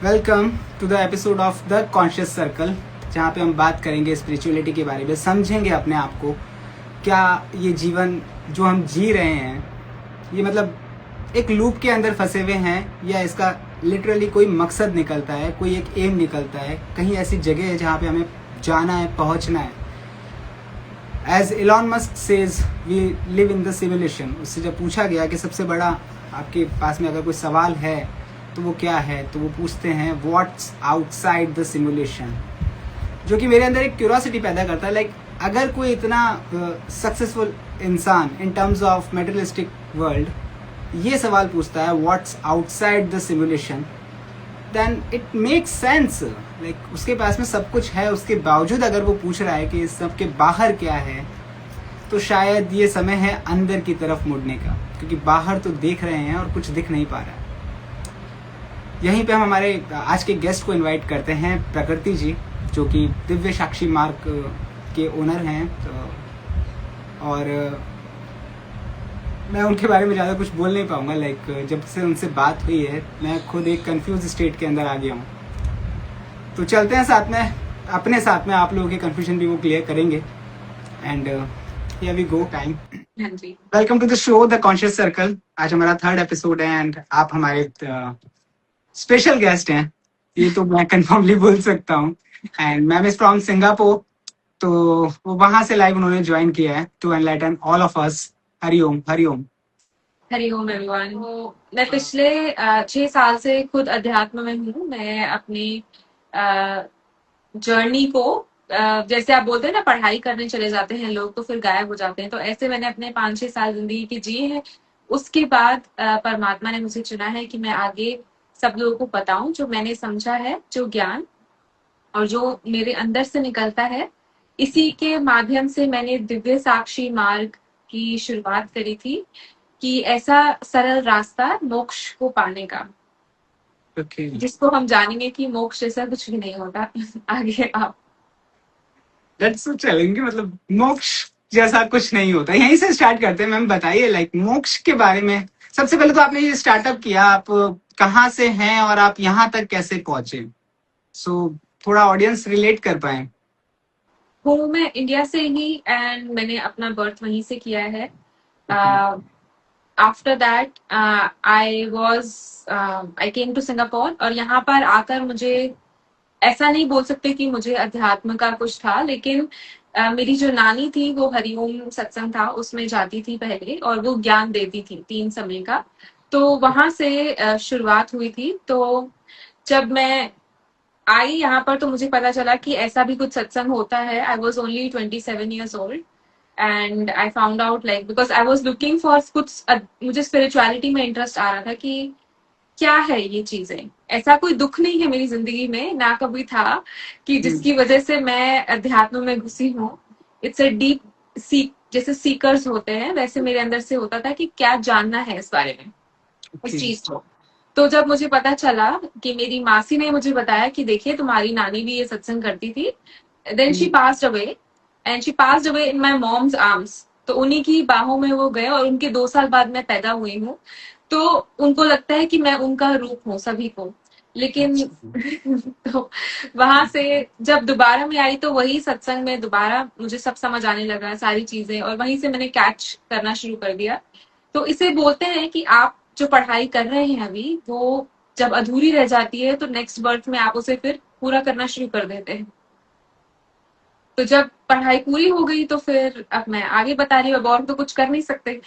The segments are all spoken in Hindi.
Welcome to the episode of the conscious circle, जहाँ पे हम बात करेंगे स्पिरिचुअलिटी के बारे में, समझेंगे अपने आप को। क्या ये जीवन जो हम जी रहे हैं ये मतलब एक लूप के अंदर फंसे हुए हैं, या इसका लिटरली कोई मकसद निकलता है, कोई एक एम निकलता है, कहीं ऐसी जगह है जहाँ पे हमें जाना है, पहुँचना है। As Elon Musk says we live in the simulation. उससे जब पूछा गया कि सबसे बड़ा आपके पास में अगर कोई सवाल है तो वो क्या है, तो वो पूछते हैं व्हाट्स आउटसाइड द सिमुलेशन, जो कि मेरे अंदर एक क्यूरियोसिटी पैदा करता है। लाइक अगर कोई इतना सक्सेसफुल इंसान in terms of materialistic world ये सवाल पूछता है what's outside the simulation, then it makes sense. Like उसके पास में सब कुछ है, उसके बावजूद अगर वो पूछ रहा है कि इस सब के बाहर क्या है, तो शायद ये समय है अंदर की तरफ मुड़ने का, क्योंकि बाहर तो देख रहे हैं और कुछ दिख नहीं पा रहा है। यहीं पे हम हमारे आज के गेस्ट को इनवाइट करते हैं, प्रकृति जी, जो कि दिव्य साक्षी मार्ग के ओनर हैं। और मैं उनके बारे में ज़्यादा कुछ बोल नहीं पाऊँगा। लाइक जब से उनसे बात हुई है मैं खुद एक कंफ्यूज स्टेट के अंदर आ गया हूँ। तो चलते हैं साथ में, अपने साथ में आप लोगों के कंफ्यूजन भी वो क्लियर करेंगे। And here we go time. हाँ जी, welcome to the show the conscious circle. आज हमारा 3rd एपिसोड है एंड आप हमारे स्पेशल गेस्ट हैं, ये तो मैं कंफर्मली बोल सकता हूँ। And ma'am is from Singapore, तो वो वहां से लाइव उन्होंने ज्वाइन किया है to enlighten all of us. Hari Om Hari Om. Hari Om everyone. मैं पिछले 6 साल से खुद अध्यात्म में हूँ। मैं अपनी जर्नी को जैसे आप बोलते हैं ना, पढ़ाई करने चले जाते हैं लोग तो फिर गायब हो जाते हैं, तो ऐसे मैंने अपने 5-6 साल जिंदगी की जी है। उसके बाद परमात्मा ने मुझे चुना है कि मैं आगे सब लोगों को बताऊं जो मैंने समझा है, जो ज्ञान और जो मेरे अंदर से निकलता है। इसी के माध्यम से मैंने दिव्य साक्षी मार्ग की शुरुआत करी थी, कि ऐसा सरल रास्ता मोक्ष को पाने का, ओके, जिसको हम जानेंगे कि मोक्ष जैसा कुछ भी नहीं होता। आगे आप। That's so challenging. मतलब मोक्ष जैसा कुछ नहीं होता। यहीं से स्टार्ट करते हैं। मैम बताइए, लाइक मोक्ष के बारे में। सबसे पहले तो आपने ये स्टार्टअप किया, आप कहाँ से हैं और आप यहाँ तक कैसे पहुंचे, सो थोड़ा ऑडियंस रिलेट कर पाए। हूँ मैं इंडिया से ही, एंड मैंने अपना बर्थ वहीं से किया है। After that I came to Singapore, और यहाँ पर आकर मुझे ऐसा नहीं बोल सकते कि मुझे अध्यात्म का कुछ था, लेकिन मेरी जो नानी थी वो हरिओम सत्संग था उसमें जाती थी पहले, और वो ज्ञान देती थी 3 समय का। तो वहां से शुरुआत हुई थी। तो जब मैं आई यहाँ पर तो मुझे पता चला कि ऐसा भी कुछ सत्संग होता है। I was only 27 years old, and I found out, like because I was looking for कुछ, मुझे स्पिरिचुअलिटी में इंटरेस्ट आ रहा था कि क्या है ये चीजें। ऐसा कोई दुख नहीं है मेरी जिंदगी में, ना कभी था, कि जिसकी वजह से मैं अध्यात्म में घुसी हूँ। इट्स अ डीप सीक, जैसे सीकर्स होते हैं वैसे मेरे अंदर से होता था कि क्या जानना है इस बारे में, इस चीज को। तो जब मुझे पता चला कि मेरी मासी ने मुझे बताया कि देखिए तुम्हारी नानी भी ये सत्संग करती थी, then she passed away, and she passed away in my mom's arms. तो उन्हीं की बाहों में वो गए, और उनके 2 साल बाद मैं पैदा हुई हूँ। तो उनको लगता है कि मैं उनका रूप हूँ सभी को, लेकिन तो वहां से जब दोबारा मैं आई तो वही सत्संग में दोबारा मुझे सब समझ आने लगा, सारी चीजें, और वहीं से मैंने कैच करना शुरू कर दिया। तो इसे बोलते हैं कि आप जो पढ़ाई कर रहे हैं अभी, वो जब अधूरी रह जाती है तो नेक्स्ट बर्थ में आप उसे फिर पूरा करना शुरू कर देते हैं। तो जब पढ़ाई पूरी हो गई तो फिर अब मैं आगे बता रही हूँ, अब और तो कुछ कर नहीं सकते।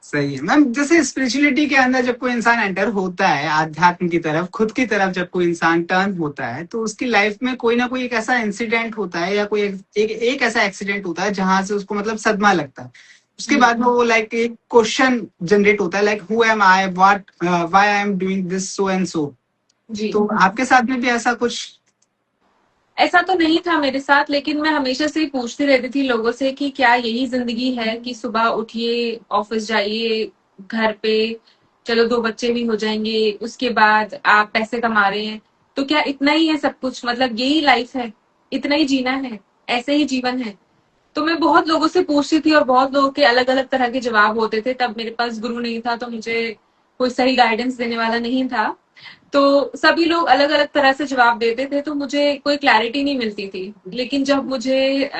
सही है मैम। जैसे स्पिरिचुअलिटी के अंदर जब कोई इंसान एंटर होता है, आध्यात्म की तरफ, खुद की तरफ जब कोई इंसान टर्न होता है, तो उसकी लाइफ में कोई ना कोई एक ऐसा इंसिडेंट होता है, या कोई एक ऐसा एक्सीडेंट होता है जहां से उसको मतलब सदमा लगता है। उसके बाद में वो लाइक एक क्वेश्चन जनरेट होता है, like who am I, what, why I am doing this so and so. जी, तो आपके साथ में भी ऐसा कुछ? ऐसा तो नहीं था मेरे साथ, लेकिन मैं हमेशा से ही पूछती रहती थी लोगों से कि क्या यही जिंदगी है, कि सुबह उठिए, ऑफिस जाइए, घर पे चलो 2 बच्चे भी हो जाएंगे, उसके बाद आप पैसे कमा रहे हैं, तो क्या इतना ही है सब कुछ, मतलब यही लाइफ है, इतना ही जीना है, ऐसे ही जीवन है। तो मैं बहुत लोगों से पूछती थी और बहुत लोगों के अलग अलग तरह के जवाब होते थे। तब मेरे पास गुरु नहीं था, तो मुझे कोई सही गाइडेंस देने वाला नहीं था। तो सभी लोग अलग अलग तरह से जवाब देते थे, तो मुझे कोई क्लैरिटी नहीं मिलती थी। लेकिन जब मुझे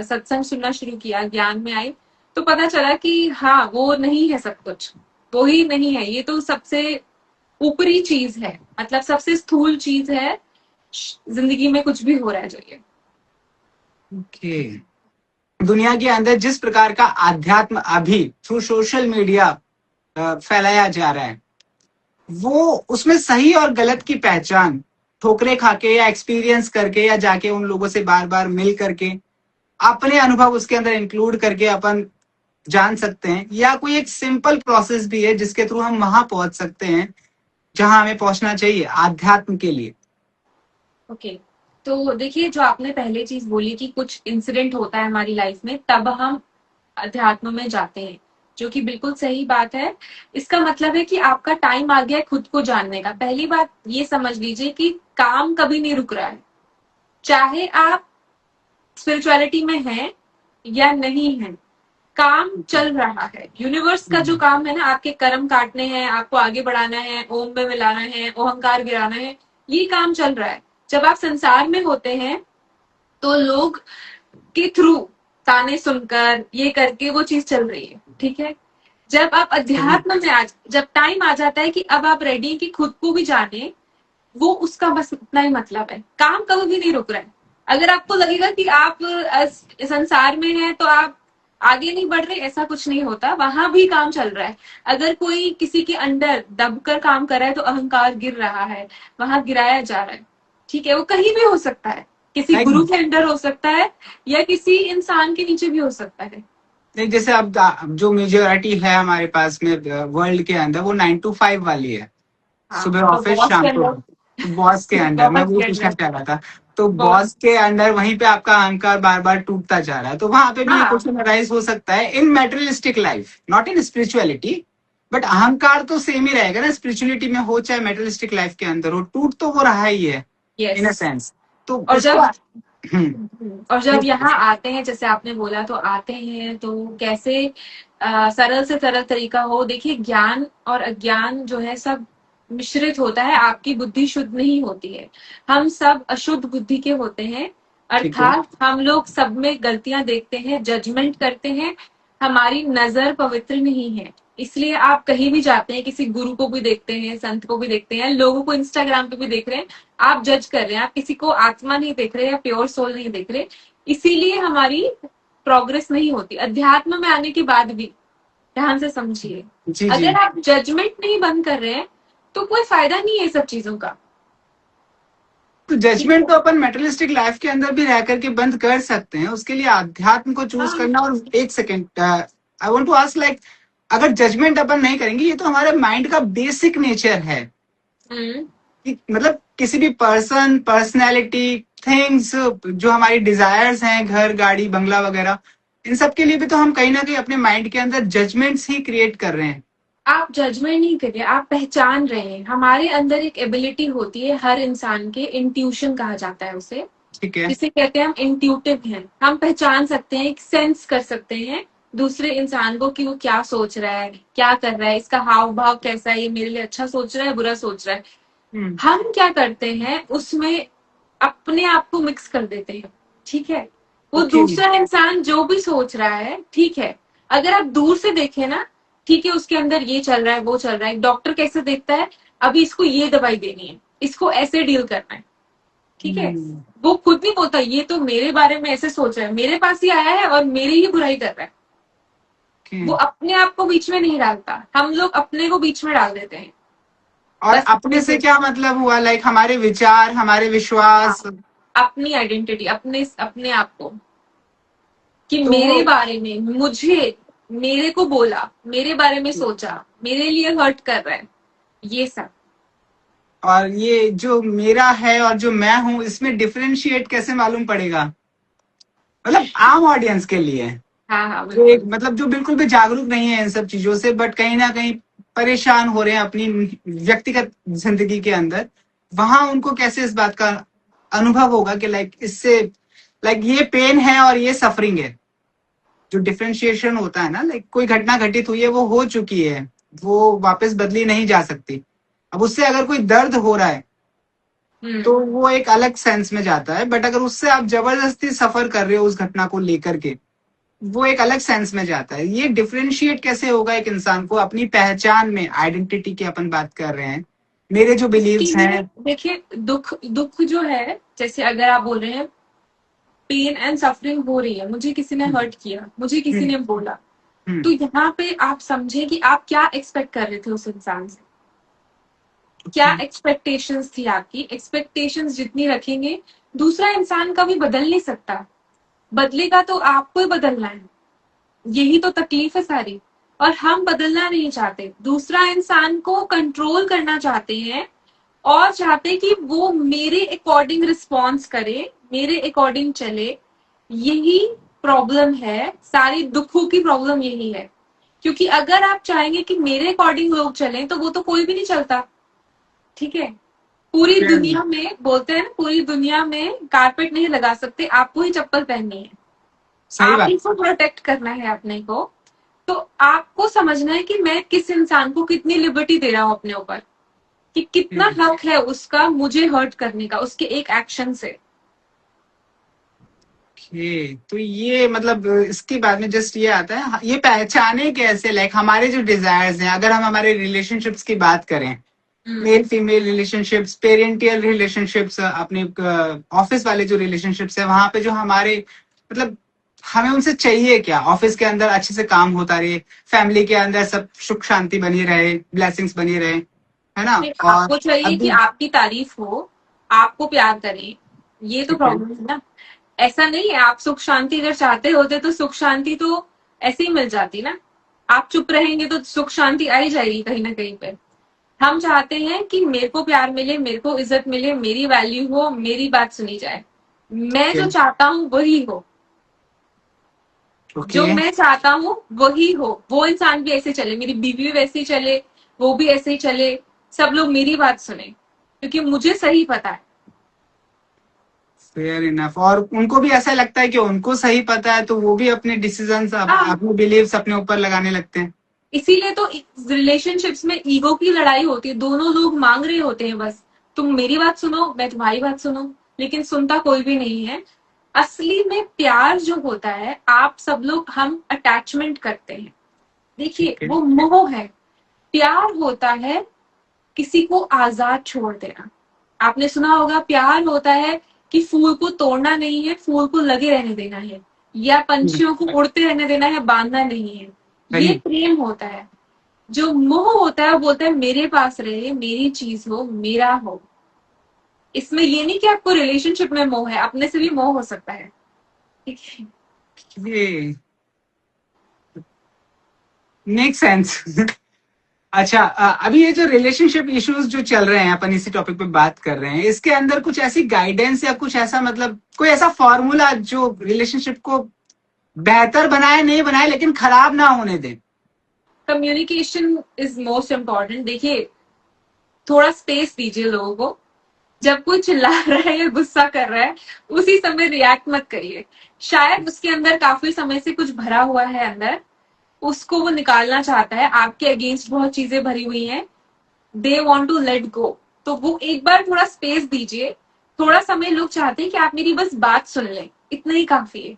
सत्संग सुनना शुरू किया, ज्ञान में आई, तो पता चला कि हाँ, वो नहीं है सब कुछ, वो ही नहीं है, ये तो सबसे ऊपरी चीज है, मतलब सबसे स्थूल चीज है जिंदगी में कुछ भी हो रहा है जो ये। ओके। दुनिया के अंदर जिस प्रकार का आध्यात्म अभी थ्रू सोशल मीडिया फैलाया जा रहा है, वो उसमें सही और गलत की पहचान ठोकरे खा के या एक्सपीरियंस करके या जाके उन लोगों से बार बार मिल करके अपने अनुभव उसके अंदर इंक्लूड करके अपन जान सकते हैं, या कोई एक सिंपल प्रोसेस भी है जिसके थ्रू हम वहां पहुंच सकते हैं जहां हमें पहुंचना चाहिए आध्यात्म के लिए? ओके, तो देखिए, जो आपने पहले चीज बोली कि कुछ इंसिडेंट होता है हमारी लाइफ में तब हम अध्यात्म में जाते हैं, जो कि बिल्कुल सही बात है। इसका मतलब है कि आपका टाइम आ गया है खुद को जानने का। पहली बात ये समझ लीजिए कि काम कभी नहीं रुक रहा है, चाहे आप स्पिरिचुअलिटी में हैं या नहीं हैं, काम चल रहा है। यूनिवर्स का जो काम है ना, आपके कर्म काटने हैं, आपको आगे बढ़ाना है, ओम में मिलाना है, अहंकार गिराना है, ये काम चल रहा है। जब आप संसार में होते हैं तो लोग के थ्रू ताने सुनकर ये करके वो चीज चल रही है, ठीक है। जब आप अध्यात्म में जब टाइम आ जाता है कि अब आप रेडी हैं कि खुद को भी जाने, वो उसका बस इतना ही मतलब है। काम कभी भी नहीं रुक रहा है। अगर आपको लगेगा कि आप संसार में हैं तो आप आगे नहीं बढ़ रहे, ऐसा कुछ नहीं होता, वहां भी काम चल रहा है। अगर कोई किसी के अंडर दबकर काम कर रहा है तो अहंकार गिर रहा है, वहां गिराया जा रहा है, ठीक है। वो कहीं भी हो सकता है, किसी गुरु के अंडर हो सकता है या किसी इंसान के नीचे भी हो सकता है। नहीं, जैसे अब जो मेजोरिटी है हमारे पास में वर्ल्ड के अंदर, वो 9 to 5 वाली है। हाँ, सुबह तो ऑफिस, बॉस शाम के को अंदर बॉस के अंडर। मैं बॉस वो के पूछना अंडर चाह रहा था। तो बॉस। बॉस के अंडर वहीं पे आपका अहंकार बार बार टूटता जा रहा है, तो वहां पे भी ये हाँ, क्वेश्चन अराइज हो सकता है in materialistic life, not in spirituality. But अहंकार तो सेम ही रहेगा ना, स्पिरिचुअलिटी में हो चाहे मेटेरियलिस्टिक लाइफ के अंदर हो, टूट तो वो रहा ही है इन अ यस। सेंस। तो और उसको जब और जब प्लीज। यहाँ आते हैं, जैसे आपने बोला, तो आते हैं तो कैसे सरल से सरल तरीका हो। देखिए, ज्ञान और अज्ञान जो है सब मिश्रित होता है, आपकी बुद्धि शुद्ध नहीं होती है। हम सब अशुद्ध बुद्धि के होते हैं, ठीक है। अर्थात हम लोग सब में गलतियां देखते हैं, जजमेंट करते हैं, हमारी नजर पवित्र नहीं है। इसलिए आप कहीं भी जाते हैं, किसी गुरु को भी देखते हैं, संत को भी देखते हैं, लोगों को इंस्टाग्राम पे भी देख रहे हैं, आप जज कर रहे हैं, आप किसी को आत्मा नहीं देख रहे या प्योर सोल नहीं देख रहे। इसीलिए हमारी प्रोग्रेस नहीं होती। अध्यात्म में आने के बाद भी ध्यान से समझिए, जी जी। अगर आप जजमेंट नहीं बंद कर रहे हैं तो कोई फायदा नहीं है सब चीजों का। तो जजमेंट तो अपन मेटेरियलिस्टिक लाइफ के अंदर भी रह करके बंद कर सकते हैं, उसके लिए अध्यात्म को चूज हाँ। करना। और एक second, I want to ask, like अगर जजमेंट अपन नहीं करेंगे, ये तो हमारे माइंड का बेसिक नेचर है कि मतलब किसी भी पर्सन, पर्सनैलिटी, थिंग्स, जो हमारी डिजायर्स हैं, घर, गाड़ी, बंगला वगैरह, इन सब के लिए भी तो हम कहीं ना कहीं अपने माइंड के अंदर जजमेंट्स ही क्रिएट कर रहे हैं। आप जजमेंट नहीं करिए, आप पहचान रहे हैं। हमारे अंदर एक एबिलिटी होती है हर इंसान के, इंट्यूशन कहा जाता है उसे, ठीक है। जिसे कहते हैं हम इंट्यूटिव हैं। हम पहचान सकते हैं, सेंस कर सकते हैं दूसरे इंसान को कि वो क्या सोच रहा है, क्या कर रहा है, इसका हाव भाव कैसा है, ये मेरे लिए अच्छा सोच रहा है, बुरा सोच रहा है। हम क्या करते हैं, उसमें अपने आप को मिक्स कर देते हैं, ठीक है। वो ओके। दूसरा इंसान जो भी सोच रहा है, ठीक है, अगर आप दूर से देखें ना, ठीक है, उसके अंदर ये चल रहा है, वो चल रहा है। डॉक्टर कैसे देखता है, अभी इसको ये दवाई देनी है, इसको ऐसे डील करना है, ठीक है। वो खुद नहीं बोलता ये तो मेरे बारे में ऐसे सोच रहा है, मेरे पास ही आया है और मेरी ही बुराई कर रहा है। वो अपने आप को बीच में नहीं डालता, हम लोग अपने को बीच में डाल देते हैं। और बस अपने से क्या मतलब हुआ, लाइक हमारे विचार, हमारे विश्वास। अपनी आइडेंटिटी, अपने अपने आप को, कि तो मेरे बारे में, मुझे, मेरे को बोला, मेरे बारे में सोचा, मेरे लिए हर्ट कर रहा है, ये सब। और ये जो मेरा है और जो मैं हूं, इसमें डिफरेंशिएट कैसे मालूम पड़ेगा, मतलब आम ऑडियंस के लिए, हाँ हाँ, जो एक बिल्कुल। मतलब जो बिल्कुल भी जागरूक नहीं है इन सब चीजों से, बट कहीं ना कहीं परेशान हो रहे हैं अपनी व्यक्तिगत जिंदगी के अंदर, वहां उनको कैसे इस बात का अनुभव होगा कि लाइक इससे, लाइक ये पेन है और ये सफरिंग है। जो डिफरेंशिएशन होता है ना, लाइक कोई घटना घटित हुई है, वो हो चुकी है, वो वापस बदली नहीं जा सकती। अब उससे अगर कोई दर्द हो रहा है तो वो एक अलग सेंस में जाता है, बट अगर उससे आप जबरदस्ती सफर कर रहे हो उस घटना को लेकर के, वो एक अलग सेंस में जाता है। ये डिफरेंशिएट कैसे होगा एक इंसान को अपनी पहचान में, आइडेंटिटी की अपन बात कर रहे हैं, मेरे जो उसके बिलीव्स लिए हैं। देखिए, दुख दुख जो है, जैसे अगर आप बोल रहे हैं पेन एंड सफरिंग हो रही है, मुझे किसी ने हम्म, हर्ट किया, मुझे किसी हम्म, ने बोला, हम्म, तो यहाँ पे आप समझे कि आप क्या एक्सपेक्ट कर रहे थे उस इंसान से। क्या okay, एक्सपेक्टेशंस थी आपकी? एक्सपेक्टेशंस जितनी रखेंगे, दूसरा इंसान कभी बदल नहीं सकता। बदलेगा तो आपको ही बदलना है। यही तो तकलीफ है सारी। और हम बदलना नहीं चाहते, दूसरा इंसान को कंट्रोल करना चाहते हैं, और चाहते कि वो मेरे अकॉर्डिंग रिस्पॉन्स करे, मेरे अकॉर्डिंग चले। यही प्रॉब्लम है, सारी दुखों की प्रॉब्लम यही है। क्योंकि अगर आप चाहेंगे कि मेरे अकॉर्डिंग लोग चलें, तो वो तो कोई भी नहीं चलता। ठीक है, पूरी fair enough, दुनिया में बोलते हैं ना, पूरी दुनिया में कारपेट नहीं लगा सकते, आपको ही चप्पल पहननी है, सही आप बात। ही को प्रोटेक्ट करना है अपने को। तो आपको समझना है कि मैं किस इंसान को कितनी लिबर्टी दे रहा हूं अपने ऊपर, कि कितना हक है उसका मुझे हर्ट करने का, उसके एक एक्शन से। ओके, तो ये मतलब इसके बाद में जस्ट ये आता है, ये पहचाने कैसे, लाइक हमारे जो डिजायर्स हैं, अगर हम हमारे रिलेशनशिप्स की बात करें, hmm, male female relationships, parental relationships, अपने ऑफिस वाले जो रिलेशनशिप्स है, वहां पे जो हमारे मतलब हमें उनसे चाहिए क्या, ऑफिस के अंदर अच्छे से काम होता रहे, फैमिली के अंदर सब सुख शांति बनी रहे, ब्लेसिंग्स बनी रहे, है ना। नहीं, और आपको चाहिए कि अभी आपकी तारीफ हो, आपको प्यार करें, ये तो ठीक है, प्रॉब्लम है ना। ऐसा नहीं है, आप सुख शांति अगर चाहते होते तो सुख शांति तो ऐसे ही मिल जाती ना। आप चुप रहेंगे तो सुख शांति आ ही जाएगी कहीं ना कहीं पे। हम चाहते हैं कि मेरे को प्यार मिले, मेरे को इज्जत मिले, मेरी वैल्यू हो, मेरी बात सुनी जाए, मैं ओके, जो चाहता हूँ वही हो। ओके, जो मैं चाहता हूँ वही हो, वो इंसान भी ऐसे चले, मेरी बीवी भी वैसे ही चले, वो भी ऐसे ही चले, सब लोग मेरी बात सुने, क्योंकि मुझे सही पता है। Fair enough. और उनको भी ऐसा लगता है कि उनको सही पता है, तो वो भी अपने डिसीजंस, हाँ, अपने बिलीव्स अपने ऊपर लगाने लगते हैं। इसीलिए तो रिलेशनशिप्स में ईगो की लड़ाई होती है। दोनों लोग मांग रहे होते हैं बस, तुम मेरी बात सुनो, मैं तुम्हारी बात सुनो, लेकिन सुनता कोई भी नहीं है। असली में प्यार जो होता है, आप सब लोग हम अटैचमेंट करते हैं, देखिए ठीक है, वो मोह है। प्यार होता है किसी को आजाद छोड़ देना। आपने सुना होगा, प्यार होता है कि फूल को तोड़ना नहीं है, फूल को लगे रहने देना है, या पंछियों को उड़ते रहने देना है, बांधना नहीं है। ये सही। प्रेम होता है। जो मोह होता है वो बोलता है मेरे पास रहे, मेरी चीज हो, मेरा हो। इसमें ये नहीं कि आपको रिलेशनशिप में मोह है, अपने से भी मोह हो सकता है। ठीक है। ये मेक सेंस। अच्छा, अभी ये जो रिलेशनशिप इश्यूज जो चल रहे हैं, अपन इसी टॉपिक पे बात कर रहे हैं, इसके अंदर कुछ ऐसी गाइडेंस या कुछ ऐसा मतलब कोई ऐसा फॉर्मूला जो रिलेशनशिप को बेहतर बनाए, नहीं बनाए लेकिन खराब ना होने दे। Communication is most important. देखिए, थोड़ा स्पेस दीजिए लोगों को। जब कोई चिल्ला रहा है या गुस्सा कर रहा है, उसी समय रिएक्ट मत करिए। शायद उसके अंदर काफी समय से कुछ भरा हुआ है अंदर, उसको वो निकालना चाहता है, आपके अगेंस्ट बहुत चीजें भरी हुई हैं, they want to let go. तो वो एक बार थोड़ा स्पेस दीजिए। थोड़ा समय लोग चाहते हैं कि आप मेरी बस बात सुन लें, इतना ही काफी है।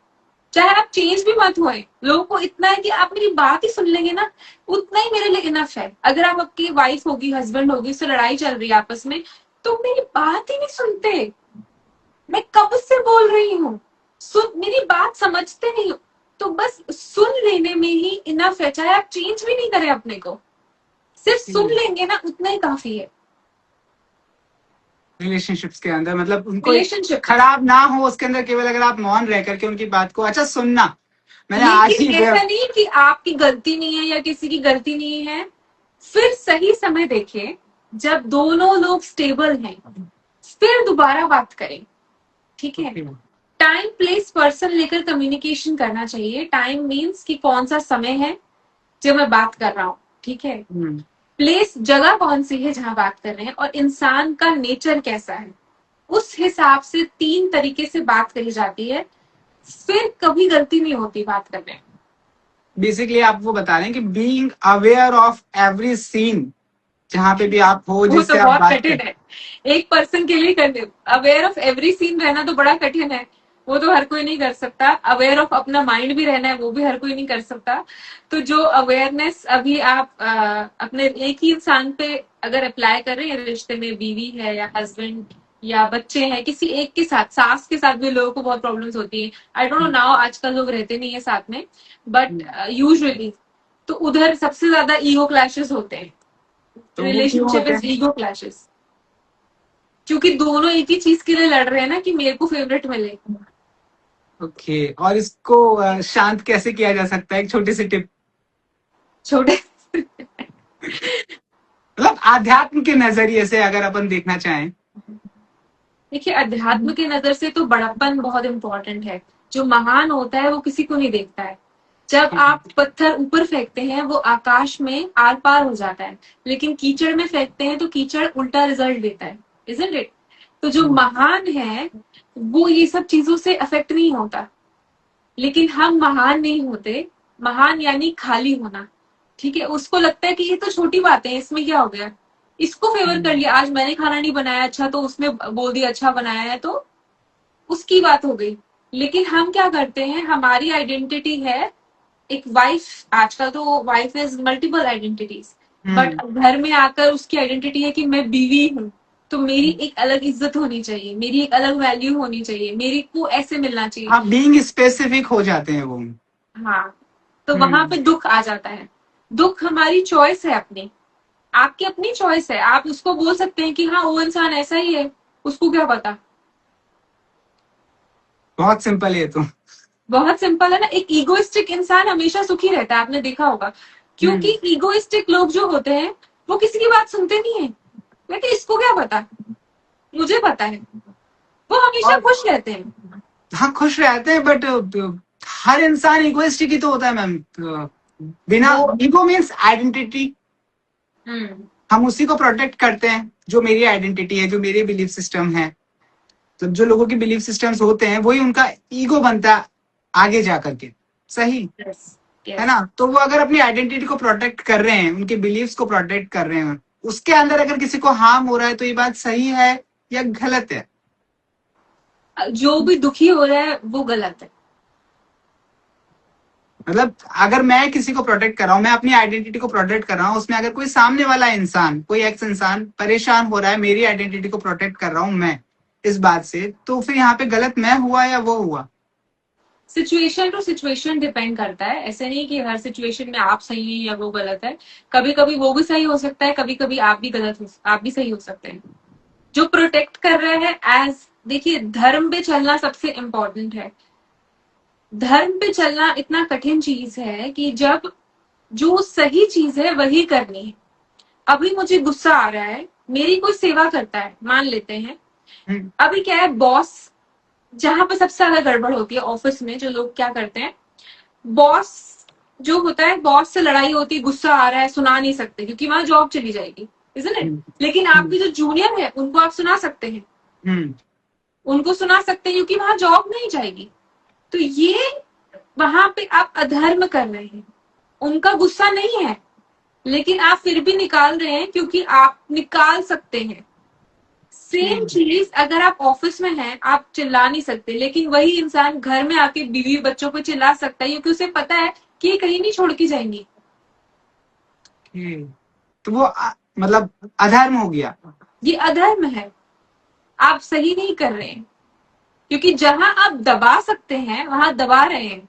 चाहे आप चेंज भी मत हुए, लोगों को इतना है कि आप मेरी बात ही सुन लेंगे ना, उतना ही मेरे लिए इनफ है। अगर आप आपकी वाइफ होगी, हस्बैंड होगी, उससे लड़ाई चल रही है आपस में, तो मेरी बात ही नहीं सुनते, मैं कब से बोल रही हूँ, सुन, मेरी बात समझते नहीं हो, तो बस सुन लेने में ही इनफ है। चाहे आप चेंज भी नहीं करें अपने को, सिर्फ सुन लेंगे ना, उतना ही काफी है। रिलेशनशिप्स के अंदर मतलब उनको एक रिलेशनशिप में, खराब ना हो उसके अंदर, केवल अगर आप मौन रह करके उनकी बात को अच्छा सुनना। मैंने आज ही लेकिन ऐसा नहीं कि आपकी गलती नहीं है या किसी की गलती नहीं है। फिर सही समय देखें, जब दोनों लोग स्टेबल हैं, फिर दोबारा बात करें। ठीक है। टाइम प्लेस पर्सन लेकर कम्युनिकेशन करना चाहिए। टाइम मीन्स कि कौन सा समय है जब मैं बात कर रहा हूँ, ठीक है। प्लेस, जगह कौन सी है जहां बात कर रहे हैं, और इंसान का नेचर कैसा है, उस हिसाब से 3 तरीके से बात करी जाती है। फिर कभी गलती नहीं होती बात करने में। बेसिकली आप वो बता रहे हैं कि being aware of every scene, जहाँ पे भी आप हो, वो तो जिससे आप बहुत बात कठिन कर। है। एक पर्सन के लिए करने अवेयर ऑफ एवरी सीन रहना तो बड़ा कठिन है। वो तो हर कोई नहीं कर सकता। अवेयर ऑफ अपना माइंड भी रहना है, वो भी हर कोई नहीं कर सकता। तो जो अवेयरनेस अभी आप अपने एक ही इंसान पे अगर अप्लाई कर रहे हैं, रिश्ते में बीवी है या हस्बैंड या बच्चे हैं, किसी एक के साथ, सास के साथ भी लोगों को बहुत प्रॉब्लम्स होती है। आई डोंट नो नाउ, आजकल लोग रहते नहीं है साथ में, बट यूजुअली तो उधर सबसे ज्यादा ईगो क्लैशेस होते हैं। तो वो क्यों रिलेशनशिप होते इज हैं? ईगो क्लैशेस, क्योंकि दोनों एक ही चीज के लिए लड़ रहे हैं ना, कि मेरे को फेवरेट मिले। ओके, और इसको शांत कैसे किया जा सकता है? एक छोटी सी टिप, छोटे मतलब आध्यात्म के नजरिए से अगर अपन देखना चाहें। देखिए, अध्यात्म की नजर से तो बड़प्पन बहुत इंपॉर्टेंट है। जो महान होता है वो किसी को नहीं देखता है। जब आप पत्थर ऊपर फेंकते हैं वो आकाश में आर पार हो जाता है, लेकिन कीचड़ में फेंकते हैं तो कीचड़ उल्टा रिजल्ट देता है, इजंट इट? तो जो महान है वो ये सब चीजों से अफेक्ट नहीं होता। लेकिन हम महान नहीं होते। महान यानी खाली होना। ठीक है, उसको लगता है कि ये तो छोटी बात है, इसमें क्या हो गया, इसको फेवर कर लिया, आज मैंने खाना नहीं बनाया अच्छा तो उसमें बोल दिया अच्छा बनाया है, तो उसकी बात हो गई। लेकिन हम क्या करते हैं, हमारी आइडेंटिटी है एक वाइफ। आजकल तो wife is multiple identities, but घर में आकर उसकी आइडेंटिटी है कि मैं बीवी हूँ, तो मेरी एक अलग इज्जत होनी चाहिए, मेरी एक अलग वैल्यू होनी चाहिए, मेरी को ऐसे मिलना चाहिए। हाँ, बीइंग स्पेसिफिक हो जाते हैं वो। हाँ, तो वहां पे हम्म। दुख आ जाता है। दुख हमारी चॉइस है अपनी, आपकी अपनी चॉइस है। आप उसको बोल सकते हैं कि हाँ वो इंसान ऐसा ही है, उसको क्या पता। बहुत सिंपल है ये तो। बहुत सिंपल है ना। एक ईगोइस्टिक इंसान हमेशा सुखी रहता है, आपने देखा होगा। क्योंकि हम्म। ईगोइस्टिक लोग जो होते हैं वो किसी की बात सुनते नहीं है। लेकिन इसको क्या पता, मुझे पता है। वो हमेशा और खुश रहते हैं। हाँ, खुश रहते हैं, बट हर इंसान इगोइस्टिक ही तो होता है मैम। बिना वो ईगो मीन्स आइडेंटिटी, हम्म हम उसी को प्रोटेक्ट करते हैं जो मेरी आइडेंटिटी है, जो मेरे बिलीफ सिस्टम है। तो जो लोगों के बिलीफ सिस्टम्स होते हैं वही उनका ईगो बनता है आगे जा करके। सही यस है यस। ना? तो वो अगर अपनी आइडेंटिटी को प्रोटेक्ट कर रहे हैं, उनके बिलीव्स को प्रोटेक्ट कर रहे हैं, उसके अंदर अगर किसी को हार्म हो रहा है तो ये बात सही है या गलत है? जो भी दुखी हो रहा है वो गलत है। मतलब अगर मैं किसी को प्रोटेक्ट कर रहा हूँ, मैं अपनी आइडेंटिटी को प्रोटेक्ट कर रहा हूँ, उसमें अगर कोई सामने वाला इंसान, कोई एक्स इंसान परेशान हो रहा है, मेरी आइडेंटिटी को प्रोटेक्ट कर रहा हूँ मैं इस बात से, तो फिर यहाँ पे गलत मैं हुआ या वो हुआ? सिचुएशन टू सिचुएशन डिपेंड करता है। ऐसे नहीं कि हर सिचुएशन में आप सही हैं या वो गलत है। कभी कभी वो भी सही हो सकता है, कभी कभी आप भी गलत हो, आप भी सही हो सकते हैं। जो प्रोटेक्ट कर रहे हैं, एज देखिए, धर्म पे चलना सबसे इम्पोर्टेंट है। धर्म पे चलना इतना कठिन चीज है कि जब जो सही चीज है वही करनी है। अभी मुझे गुस्सा आ रहा है, मेरी कोई सेवा करता है, मान लेते हैं। हम्म। अभी क्या है, बॉस, जहां पर सबसे ज्यादा गड़बड़ होती है ऑफिस में, जो लोग क्या करते हैं, बॉस जो होता है, बॉस से लड़ाई होती है, गुस्सा आ रहा है, सुना नहीं सकते क्योंकि वहां जॉब चली जाएगी, इजंट इट? हम्म। लेकिन आपके जो जूनियर है उनको आप सुना सकते हैं, हम्म। उनको सुना सकते हैं क्योंकि वहां जॉब नहीं जाएगी। तो ये वहां पे आप अधर्म कर रहे हैं। उनका गुस्सा नहीं है, लेकिन आप फिर भी निकाल रहे हैं क्योंकि आप निकाल सकते हैं। सेम हम्म। चीज अगर आप ऑफिस में हैं, आप चिल्ला नहीं सकते, लेकिन वही इंसान घर में आके बीवी बच्चों पे चिल्ला सकता है क्योंकि उसे पता है कि ये कहीं नहीं छोड़ के जाएंगी। तो वो मतलब अधर्म हो गया। ये अधर्म है, आप सही नहीं कर रहे हैं। क्योंकि जहां आप दबा सकते हैं वहां दबा रहे हैं,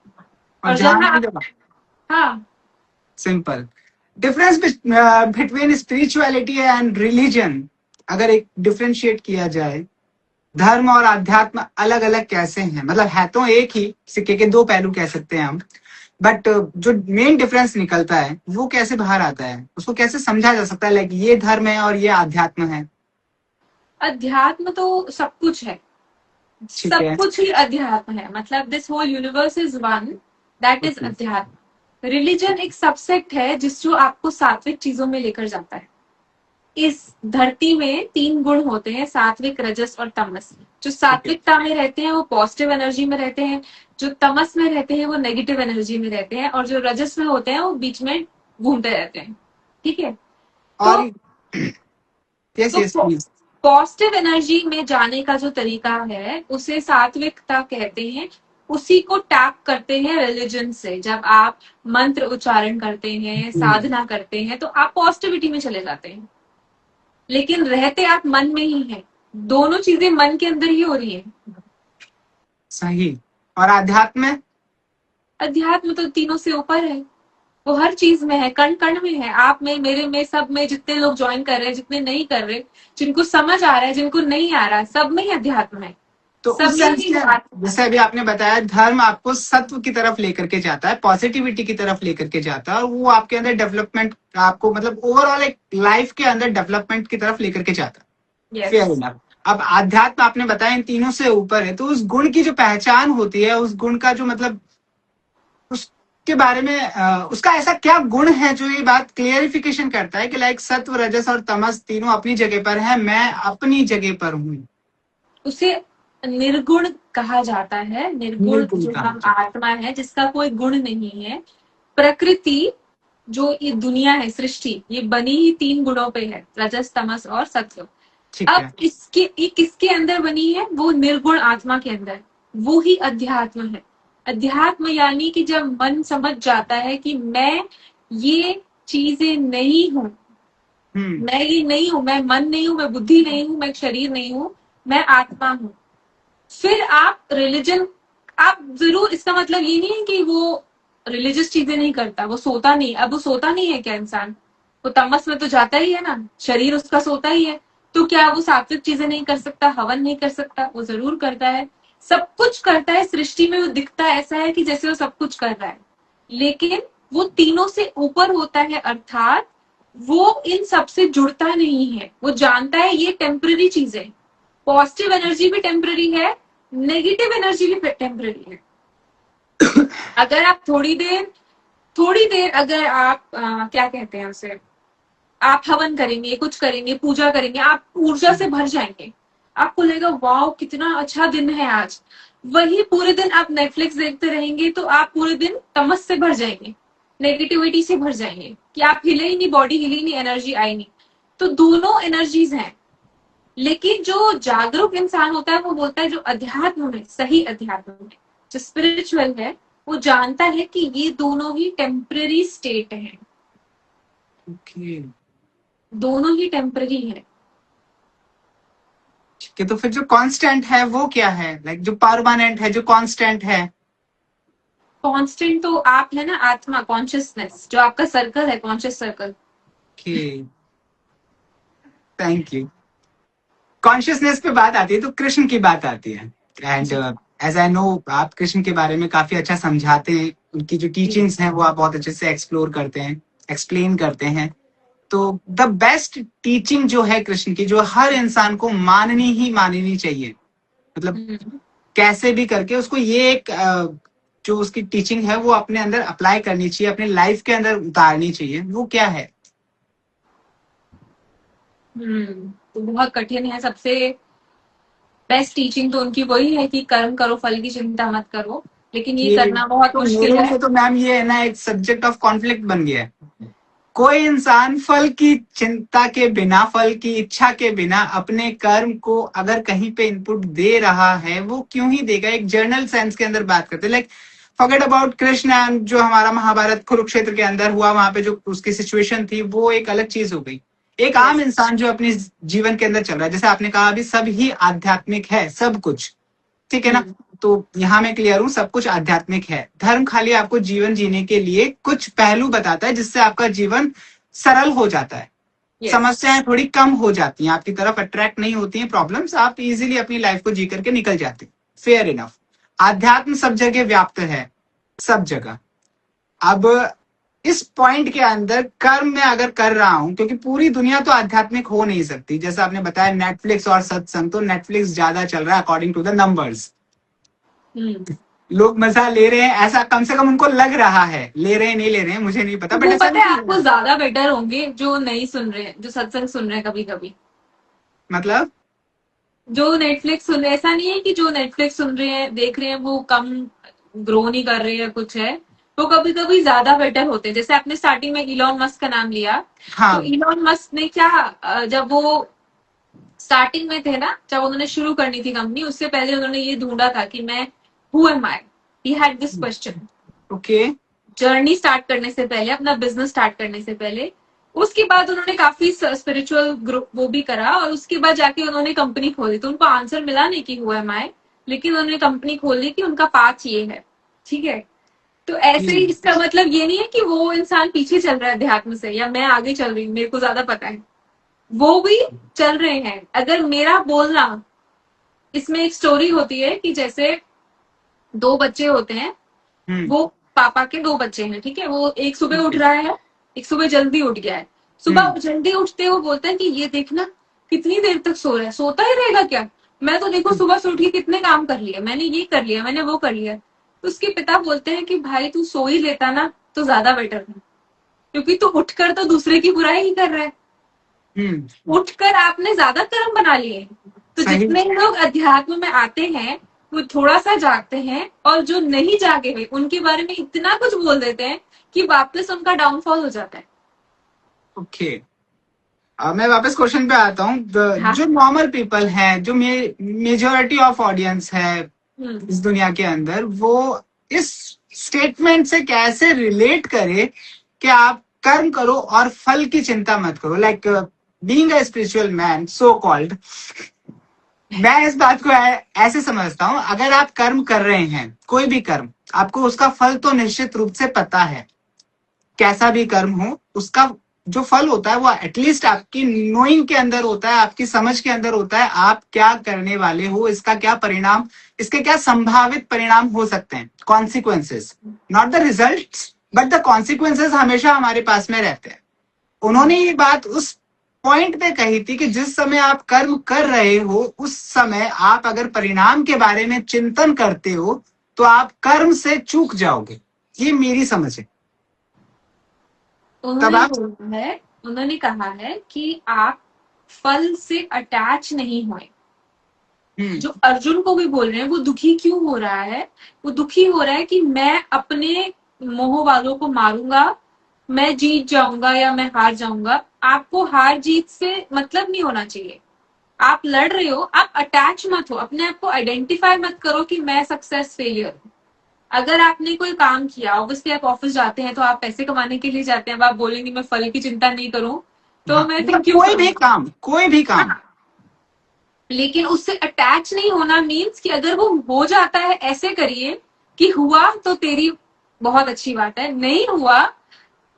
और और जहां जहां नहीं आप, दबा। हाँ, simple difference between spirituality and religion, अगर एक डिफरेंशिएट किया जाए, धर्म और अध्यात्म अलग अलग कैसे हैं? मतलब है तो एक ही सिक्के के दो पहलू कह सकते हैं हम, बट जो मेन डिफरेंस निकलता है वो कैसे बाहर आता है, उसको कैसे समझा जा सकता है? लाइक ये धर्म है और ये अध्यात्म है। अध्यात्म तो सब कुछ है। ठीक सब है। कुछ ही अध्यात्म है, मतलब this whole universe is one, that is okay. अध्यात्म। रिलीजन एक सबसेट है जिस जो आपको सात्विक चीजों में लेकर जाता है। इस धरती में 3 गुण होते हैं, सात्विक, रजस और तमस। जो ओके। सात्विकता में रहते हैं वो पॉजिटिव एनर्जी में रहते हैं, जो तमस में रहते हैं वो नेगेटिव एनर्जी में रहते हैं, और जो रजस में होते हैं वो बीच में घूमते रहते हैं। ठीक है। और तो यस तो यस प्लीज। पॉजिटिव एनर्जी में जाने का जो तरीका है उसे सात्विकता कहते हैं। उसी को टैप करते हैं रिलीजन से। जब आप मंत्र उच्चारण करते हैं, साधना करते हैं, तो आप पॉजिटिविटी में चले जाते हैं, लेकिन रहते आप मन में ही हैं। दोनों चीजें मन के अंदर ही हो रही हैं। सही। और आध्यात्म में? अध्यात्म तो तीनों से ऊपर है। वो हर चीज में है, कण कण में है, आप में, मेरे में, सब में। जितने लोग ज्वाइन कर रहे हैं, जितने नहीं कर रहे, जिनको समझ आ रहा है, जिनको नहीं आ रहा है, सब में ही अध्यात्म है। तो सब उस में सेंस ही में, जैसे अभी आपने बताया, धर्म आपको सत्व की तरफ लेकर के जाता है, पॉजिटिविटी की तरफ लेकर के जाता है, और वो आपके अंदर डेवलपमेंट, आपको मतलब ओवरऑल एक लाइफ के अंदर डेवलपमेंट की तरफ लेकर के जाता है। यस। Fair enough. अब आध्यात्म आपने बताया इन तीनों से ऊपर है, तो उस गुण की जो पहचान होती है, उस गुण का जो मतलब उसके बारे में उसका ऐसा क्या गुण है जो ये बात क्लियरिफिकेशन करता है कि लाइक सत्व, रजस और तमस तीनों अपनी जगह पर है, मैं अपनी जगह पर हूँ? उसे निर्गुण कहा जाता है। निर्गुण निर्गुण जो का। हम आत्मा है जिसका कोई गुण नहीं है। प्रकृति, जो ये दुनिया है, सृष्टि, ये बनी ही 3 गुणों पे है, रजस, तमस और सत्व। ठीक अब है। इसके ये किसके अंदर बनी है? वो निर्गुण आत्मा के अंदर। वो ही अध्यात्म है। अध्यात्म यानी कि जब मन समझ जाता है कि मैं ये चीजें नहीं हूं, हम्म। मैं ये नहीं हूं, मैं मन नहीं हूं, मैं बुद्धि नहीं हूं, मैं शरीर नहीं हूं, मैं आत्मा हूं। फिर आप रिलीजन, आप जरूर, इसका मतलब ये नहीं है कि वो रिलीजियस चीजें नहीं करता, वो सोता नहीं। अब वो सोता नहीं है क्या इंसान? वो तमस में तो जाता ही है ना, शरीर उसका सोता ही है। तो क्या वो सात्विक चीजें नहीं कर सकता, हवन नहीं कर सकता? वो जरूर करता है, सब कुछ करता है। सृष्टि में वो दिखता ऐसा है कि जैसे वो सब कुछ कर रहा है, लेकिन वो तीनों से ऊपर होता है, अर्थात वो इन सब से जुड़ता नहीं है। वो जानता है ये टेम्पररी चीजें। पॉजिटिव एनर्जी भी टेम्पररी है, नेगेटिव एनर्जी भी टेम्पररी है। अगर आप थोड़ी देर अगर आप क्या कहते हैं उसे, आप हवन करेंगे, कुछ करेंगे, पूजा करेंगे, आप ऊर्जा से भर जाएंगे। आपको लगेगा वाओ कितना अच्छा दिन है आज। वही पूरे दिन आप नेटफ्लिक्स देखते रहेंगे तो आप पूरे दिन तमस से भर जाएंगे, नेगेटिविटी से भर जाएंगे, कि आप हिले ही नहीं, बॉडी हिली नहीं, एनर्जी आई नहीं। तो दोनों एनर्जीज हैं। लेकिन जो जागरूक इंसान होता है वो बोलता है, जो अध्यात्म में, सही अध्यात्म में, जो स्पिरिचुअल है, वो जानता है कि ये दोनों ही टेम्पररी स्टेट है। ओके। दोनों ही टेम्पररी है। ठीक है, तो फिर जो कांस्टेंट है वो क्या है? लाइक जो परमानेंट है, जो कांस्टेंट है? कांस्टेंट तो आप है ना, आत्मा, कॉन्शियसनेस, जो आपका सर्कल है, conscious circle. Okay, thank you. Consciousness पे बात आती है तो कृष्ण की बात आती है, and ji as I know आप कृष्ण के बारे में काफी अच्छा समझाते हैं, उनकी जो जी। टीचिंग्स हैं वो आप बहुत अच्छे से एक्सप्लोर करते हैं, एक्सप्लेन करते हैं। तो द बेस्ट टीचिंग जो है कृष्ण की, जो हर इंसान को माननी ही माननी चाहिए, मतलब हम्म। कैसे भी करके उसको ये एक जो उसकी टीचिंग है वो अपने अंदर अप्लाई करनी चाहिए, अपने लाइफ के अंदर उतारनी चाहिए, वो क्या है? तो बहुत कठिन है। सबसे बेस्ट टीचिंग तो उनकी वही है कि कर्म करो, फल की चिंता मत करो। लेकिन ये ये करना बहुत तो मुश्किल मेरे है। लिए तो मैम ये है ना, एक सब्जेक्ट ऑफ कॉन्फ्लिक्ट बन गया है। कोई इंसान फल की चिंता के बिना, फल की इच्छा के बिना अपने कर्म को अगर कहीं पे इनपुट दे रहा है, वो क्यों ही देगा? एक जर्नल सेंस के अंदर बात करते हैं, like forget about Krishna and जो हमारा महाभारत कुरुक्षेत्र के अंदर हुआ, वहां पे जो उसकी सिचुएशन थी वो एक अलग चीज हो गई। एक आम यस। इंसान जो अपने जीवन के अंदर चल रहा है, जैसे आपने कहा अभी, सब ही आध्यात्मिक है, सब कुछ ठीक है ना? हम्म। तो यहाँ मैं क्लियर हूँ, सब कुछ आध्यात्मिक है। धर्म खाली आपको जीवन जीने के लिए कुछ पहलू बताता है जिससे आपका जीवन सरल हो जाता है, यस। समस्याएं थोड़ी कम हो जाती हैं, आपकी तरफ अट्रैक्ट नहीं होती हैं प्रॉब्लम्स, आप इजीली अपनी लाइफ को जी करके निकल जाते हैं। Fair enough. आध्यात्म सब जगह व्याप्त है, सब जगह। अब इस पॉइंट के अंदर कर्म में अगर कर रहा हूं, क्योंकि पूरी दुनिया तो आध्यात्मिक हो नहीं सकती, जैसा आपने बताया नेटफ्लिक्स और सत्संग, तो नेटफ्लिक्स ज्यादा चल रहा है अकॉर्डिंग टू द नंबर्स। हम्म। लोग मजा ले रहे हैं, ऐसा कम से कम उनको लग रहा है। ले रहे हैं नहीं ले रहे हैं मुझे नहीं पता, बट वो ऐसा पता है उनको लग आपको रहा है। ज्यादा बेटर होंगे जो नहीं सुन रहे हैं, जो सत्संग सुन रहे हैं कभी कभी। मतलब जो नेटफ्लिक्स सुन रहे हैं, ऐसा नहीं है कि जो नेटफ्लिक्स सुन रहे हैं देख रहे हैं वो कम ग्रो नहीं कर रहे हैं, कुछ है। वो कभी कभी ज्यादा बेटर होते हैं। जैसे आपने स्टार्टिंग में इलॉन मस्क का नाम लिया, तो हाँ। इलॉन मस्क ने क्या, जब वो स्टार्टिंग में थे ना, जब उन्होंने शुरू करनी थी कंपनी, उससे पहले उन्होंने ये ढूंढा था कि मैं who am I. He had this question okay. Journey start करने से पहले, अपना बिजनेस स्टार्ट करने से पहले। उसके बाद उन्होंने काफी स्पिरिचुअल ग्रुप वो भी करा, और उसके बाद जाके उन्होंने कंपनी खोली। तो उनको आंसर मिला नहीं कि हु एम आई, लेकिन उन्होंने कंपनी खोली कि उनका पाथ ये है। ठीक है। तो ऐसे ही इसका मतलब ये नहीं है कि वो इंसान पीछे चल रहा है अध्यात्म से, या मैं आगे चल रही हूँ, मेरे को ज्यादा पता है। वो भी चल रहे हैं। अगर मेरा बोलना, इसमें एक स्टोरी होती है कि जैसे दो बच्चे होते हैं, वो पापा के दो बच्चे हैं, ठीक है। वो एक सुबह उठ रहा है, एक सुबह जल्दी उठ गया है। सुबह जल्दी उठते वो बोलते हैं कि ये देखना कितनी देर तक सो रहा है, सोता ही रहेगा क्या। मैं तो देखो सुबह से उठ के कितने काम कर लिए, मैंने ये कर लिया, मैंने वो कर लिया। तो उसके पिता बोलते हैं कि भाई तू सो ही लेता ना तो ज्यादा बेटर था, क्योंकि तू उठकर तो दूसरे की बुराई ही कर रहा है। उठकर आपने ज्यादा कर्म बना लिए। तो सही। जितने लोग अध्यात्म में आते हैं वो थोड़ा सा जागते हैं, और जो नहीं जागे हुए उनके बारे में इतना कुछ बोल देते हैं कि वापस उनका डाउनफॉल हो जाता है। ओके। मैं वापस क्वेश्चन पे आता हूँ। हाँ। जो नॉर्मल पीपल हैं, जो मेजोरिटी ऑफ ऑडियंस है इस दुनिया के अंदर, वो इस स्टेटमेंट से कैसे रिलेट करे कि आप कर्म करो और फल की चिंता मत करो। Like being a spiritual man so called, मैं इस बात को ऐसे समझता हूँ, अगर आप कर्म कर रहे हैं, कोई भी कर्म, आपको उसका फल तो निश्चित रूप से पता है। कैसा भी कर्म हो, उसका जो फल होता है वो एटलीस्ट आपकी नोइंग के अंदर होता है, आपकी समझ के अंदर होता है। आप क्या करने वाले हो, इसका क्या परिणाम, इसके क्या संभावित परिणाम हो सकते हैं, consequences, not the result but the consequences हमेशा हमारे पास में रहते हैं। उन्होंने ये बात उस पॉइंट पे कही थी कि जिस समय आप कर्म कर रहे हो, उस समय आप अगर परिणाम के बारे में चिंतन करते हो तो आप कर्म से चूक जाओगे। ये मेरी समझ है। तब आप उन्होंने कहा है कि आप फल से अटैच नहीं हुए। जो अर्जुन को भी बोल रहे हैं, वो दुखी क्यों हो रहा है, वो दुखी हो रहा है कि मैं अपने मोह वालों को मारूंगा, मैं जीत जाऊंगा या मैं हार जाऊंगा। आपको हार जीत से मतलब नहीं होना चाहिए। आप लड़ रहे हो, आप अटैच मत हो, अपने आप को आइडेंटिफाई मत करो कि मैं सक्सेस फेलियर हूं। अगर आपने कोई काम किया, ऑब्वियसली आप ऑफिस जाते हैं तो आप पैसे कमाने के लिए जाते हैं। अब आप बोलेंगे मैं फल की चिंता नहीं करूं, तो मैं फिर क्यों कोई करूं? भी काम, कोई भी काम। हाँ। लेकिन उससे अटैच नहीं होना मीन्स कि अगर वो हो जाता है, ऐसे करिए कि हुआ तो तेरी बहुत अच्छी बात है, नहीं हुआ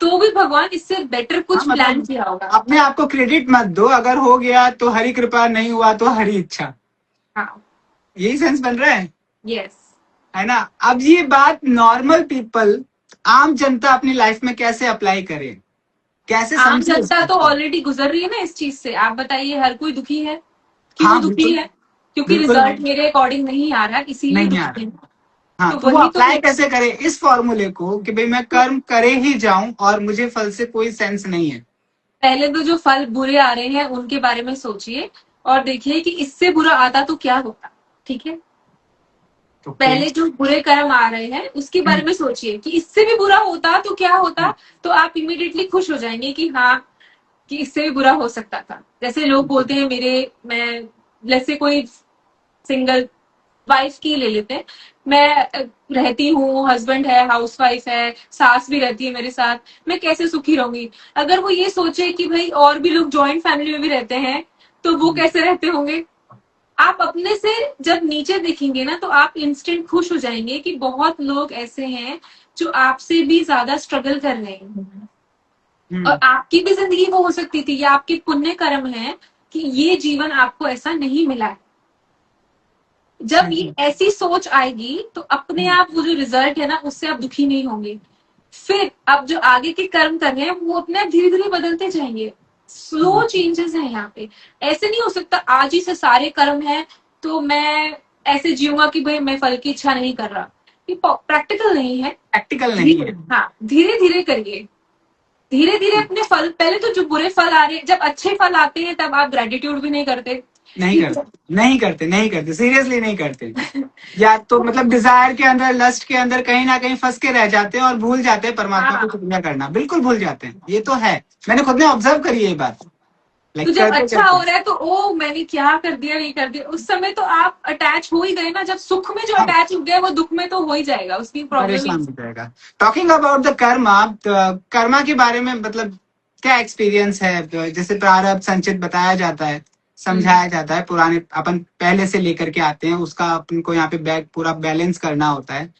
तो भी भगवान इससे बेटर कुछ प्लान मतलब किया होगा। अपने आप को क्रेडिट मत दो, अगर हो गया तो हरी कृपा, नहीं हुआ तो हरी इच्छा। हाँ। यही सेंस बन रहा है, यस। है ना। अब ये बात नॉर्मल पीपल, आम जनता अपनी लाइफ में कैसे अप्लाई करे, कैसे आम समझे जनता तो इसको? ऑलरेडी गुजर रही है ना इस चीज से। आप बताइए, हर कोई दुखी है। क्यों हाँ दुखी बिल्कुल। है? क्योंकि बिल्कुल रिजल्ट मेरे अकॉर्डिंग नहीं आ रहा, इसीलिए नहीं आ दुखी रहा। है। हाँ, तो तो वो वही तो अप्लाई कैसे करे इस फॉर्मूले को कि भाई मैं कर्म करे ही जाऊं और मुझे फल से कोई सेंस नहीं है। पहले तो जो फल बुरे आ रहे हैं उनके बारे में सोचिए, और देखिए कि इससे बुरा आता तो क्या होता। ठीक है। ओके। पहले जो बुरे कर्म आ रहे हैं उसके बारे में सोचिए कि इससे भी बुरा होता तो क्या होता। तो आप इमीडिएटली खुश हो जाएंगे कि हाँ, कि इससे भी बुरा हो सकता था। जैसे लोग बोलते हैं मैं जैसे कोई सिंगल वाइफ की ले लेते हैं। मैं रहती हूँ, हस्बैंड है, हाउस वाइफ है, सास भी रहती है मेरे साथ, मैं कैसे सुखी रहूंगी। अगर वो ये सोचे कि भाई और भी लोग जॉइंट फैमिली में भी रहते हैं तो वो कैसे रहते होंगे। आप अपने से जब नीचे देखेंगे ना, तो आप इंस्टेंट खुश हो जाएंगे कि बहुत लोग ऐसे हैं जो आपसे भी ज्यादा स्ट्रगल कर रहे हैं, और आपकी भी जिंदगी वो हो सकती थी। ये आपके पुण्य कर्म है कि ये जीवन आपको ऐसा नहीं मिला है। जब ये ऐसी सोच आएगी तो अपने आप वो जो रिजल्ट है ना, उससे आप दुखी नहीं होंगे। फिर अब जो आगे के कर्म कर रहे हैं वो अपने आप धीरे धीरे बदलते जाएंगे। स्लो चेंजेस है यहाँ पे। ऐसे नहीं हो सकता आज ही से सारे कर्म है तो मैं ऐसे जीऊंगा कि भाई मैं फल की इच्छा नहीं कर रहा। ये प्रैक्टिकल नहीं है। प्रैक्टिकल नहीं है। हाँ, धीरे धीरे करिए, धीरे धीरे अपने फल, पहले तो जो बुरे फल आ रहे हैं, जब अच्छे फल आते हैं तब आप ग्रेटिट्यूड भी नहीं करते। नहीं करते, नहीं करते, नहीं करते, सीरियसली नहीं करते। या तो मतलब डिजायर के अंदर, लस्ट के अंदर कहीं ना कहीं फंस के रह जाते हैं और भूल जाते हैं परमात्मा को हाँ, शुक्रिया करना, बिल्कुल भूल जाते हैं। ये तो है, मैंने खुद ने ऑब्जर्व करी है ये बात, तो लाइक जब करते अच्छा हो करते। रहा है तो ओ मैंने क्या कर दिया, ये कर दिया, उस समय तो आप अटैच हो ही गए ना। जब सुख में जो अब अटैच हो गया वो दुख में तो हो ही जाएगा, उसकी प्रॉब्लम ही। परेशान हो जाएगा। Talking about the Karma, Karma के बारे में मतलब क्या एक्सपीरियंस है? जैसे प्रारब्ध संचित बताया जाता है, हम्म। समझाया जाता है, पुराने अपन पहले से लेकर के आते हैं, उसका अपन को यहाँ पे बैक पूरा बैलेंस करना होता है।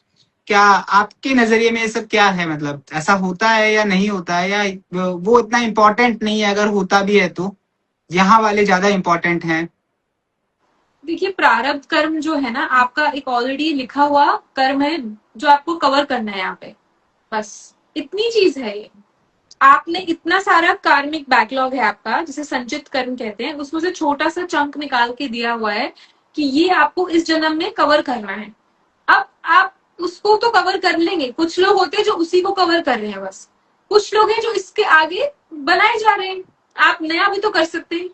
क्या आपके नजरिए में ये सब क्या है? मतलब ऐसा होता है या नहीं होता है, या वो इतना इम्पोर्टेंट नहीं है? अगर होता भी है तो यहाँ वाले ज्यादा इम्पोर्टेंट हैं? देखिए, प्रारब्ध कर्म जो है ना, आपका एक ऑलरेडी लिखा हुआ कर्म है जो आपको कवर करना है यहाँ पे, बस इतनी चीज है ये। आपने इतना सारा कार्मिक बैकलॉग है आपका, जिसे संचित कर्म कहते हैं, उसमें से छोटा सा चंक निकाल के दिया हुआ है कि ये आपको इस जन्म में कवर करना है। अब आप उसको तो कवर कर लेंगे, कुछ लोग होते हैं जो उसी को कवर कर रहे हैं बस, कुछ लोग हैं जो इसके आगे बनाए जा रहे हैं। आप नया भी तो कर सकते हैं।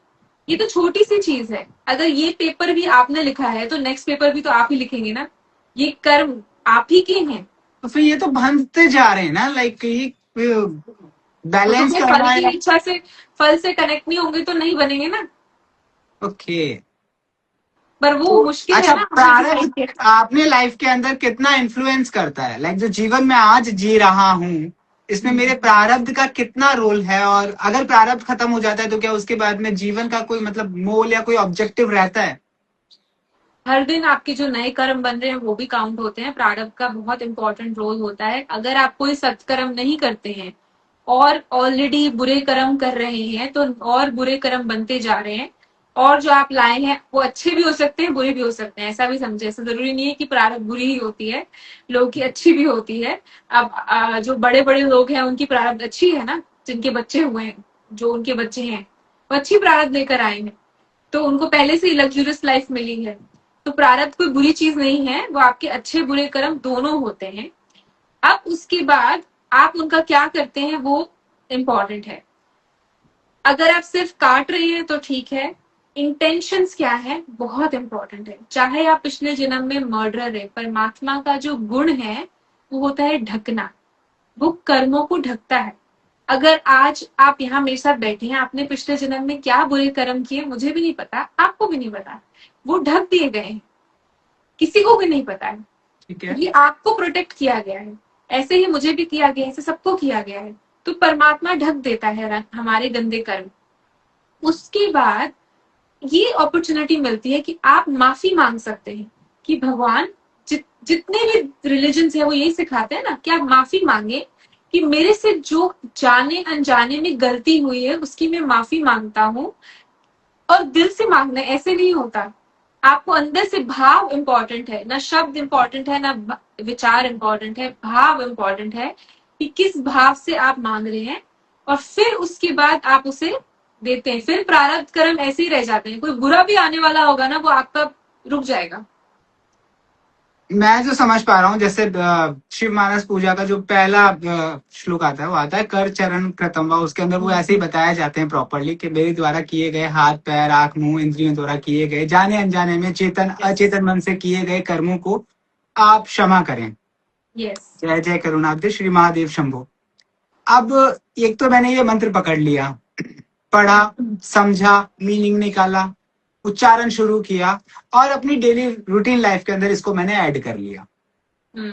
ये तो छोटी सी चीज है, अगर ये पेपर भी आपने लिखा है तो नेक्स्ट पेपर भी तो आप ही लिखेंगे ना। ये कर्म आप ही के हैं। तो फिर ये तो बनते जा रहे हैं ना, लाइक ये वो तो बैलेंस फिर फल करना की है। इच्छा से, फल से कनेक्ट नहीं होंगे तो नहीं बनेंगे ना। ओके। पर वो तो मुश्किल है अच्छा, ना हमें प्रारब्ध डिसाइड किया। आपने लाइफ के अंदर कितना इन्फ्लुएंस करता है? लाइक जो जीवन में आज जी रहा हूँ, इसमें मेरे प्रारब्ध का कितना रोल है? और अगर प्रारब्ध खत्म हो जाता है तो क्या उसके बाद में जीवन का कोई मतलब मोल या कोई ऑब्जेक्टिव रहता है? हर दिन आपके जो नए कर्म बन रहे हैं वो भी काउंट होते हैं। प्रारब्ध का बहुत इंपॉर्टेंट रोल होता है। अगर आप कोई सत्कर्म नहीं करते हैं और ऑलरेडी बुरे कर्म कर रहे हैं तो और बुरे कर्म बनते जा रहे हैं। और जो आप लाए हैं वो अच्छे भी हो सकते हैं, बुरे भी हो सकते हैं, ऐसा भी समझे। ऐसा जरूरी नहीं है कि प्रारब्ध बुरी ही होती है, लोगों की अच्छी भी होती है। अब जो बड़े बड़े लोग हैं उनकी प्रारब्ध अच्छी है ना, जिनके बच्चे हुए हैं, जो उनके बच्चे हैं वो अच्छी प्रारब्ध लेकर आए हैं, तो उनको पहले से ही लग्जूरियस लाइफ मिली है। तो प्रारब्ध कोई बुरी चीज नहीं है, वो आपके अच्छे बुरे कर्म दोनों होते हैं। अब उसके बाद आप उनका क्या करते हैं वो इम्पोर्टेंट है। अगर आप सिर्फ काट रहे हैं तो ठीक है, इंटेंशंस क्या है बहुत इंपॉर्टेंट है। चाहे आप पिछले जन्म में मर्डरर है, परमात्मा का जो गुण है वो होता है ढकना। वो कर्मों को ढकता है। अगर आज आप यहाँ मेरे साथ बैठे हैं, आपने पिछले जन्म में क्या बुरे कर्म किए मुझे भी नहीं पता, आपको भी नहीं पता, वो ढक दिए गए हैं, किसी को भी नहीं पता है। ठीक है। ये आपको प्रोटेक्ट किया गया है, ऐसे ही मुझे भी किया गया है, ऐसे सबको किया गया है। तो परमात्मा ढक देता है हमारे गंदे कर्म। उसके बाद ये अपॉर्चुनिटी मिलती है कि आप माफी मांग सकते हैं कि भगवान, जितने भी रिलीजन है वो यही सिखाते हैं ना कि आप माफी मांगे कि मेरे से जो जाने अनजाने में गलती हुई है उसकी मैं माफी मांगता हूँ। और दिल से मांगना ऐसे नहीं होता, आपको अंदर से भाव इंपॉर्टेंट है, ना शब्द इंपॉर्टेंट है, ना विचार इंपॉर्टेंट है, भाव इंपॉर्टेंट है कि किस भाव से आप मांग रहे हैं। और फिर उसके बाद आप उसे देते हैं। फिर प्रारब्ध कर्म ऐसे ही रह जाते हैं। कोई बुरा भी आने वाला होगा ना, वो आपका रुक जाएगा। मैं जो समझ पा रहा हूँ, जैसे शिव मानस पूजा का जो पहला श्लोक आता है, वो आता है कर चरण कृतम वा, उसके अंदर वो ऐसे ही बताया जाते हैं प्रॉपरली कि मेरे द्वारा किए गए हाथ पैर आंख मुंह इंद्रियों द्वारा किए गए जाने अनजाने में चेतन अचेतन मन से किए गए कर्मों को आप क्षमा करें। यस। जय जय करुणाब्दे श्री महादेव शंभो। अब एक तो मैंने ये मंत्र पकड़ लिया, पढ़ा, समझा, मीनिंग निकाला, उच्चारण शुरू किया, और अपनी डेली रूटीन लाइफ के अंदर इसको मैंने ऐड कर लिया। हम्म।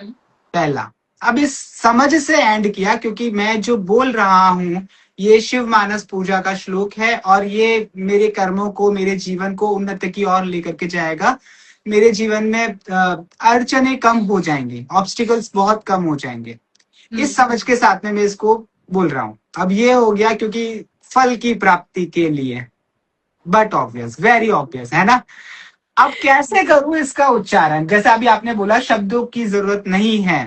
पहला, अब इस समझ से एंड किया, क्योंकि मैं जो बोल रहा हूँ ये शिव मानस पूजा का श्लोक है, और ये मेरे कर्मों को, मेरे जीवन को उन्नति की ओर लेकर के जाएगा। मेरे जीवन में अड़चने कम हो जाएंगी, ऑब्स्टिकल्स बहुत कम हो जाएंगे। इस समझ के साथ में मैं इसको बोल रहा हूँ। अब ये हो गया क्योंकि फल की प्राप्ति के लिए, बट ऑब्वियस, वेरी ऑब्वियस है ना। अब कैसे करूं इसका उच्चारण? जैसे अभी आपने बोला शब्दों की जरूरत नहीं है,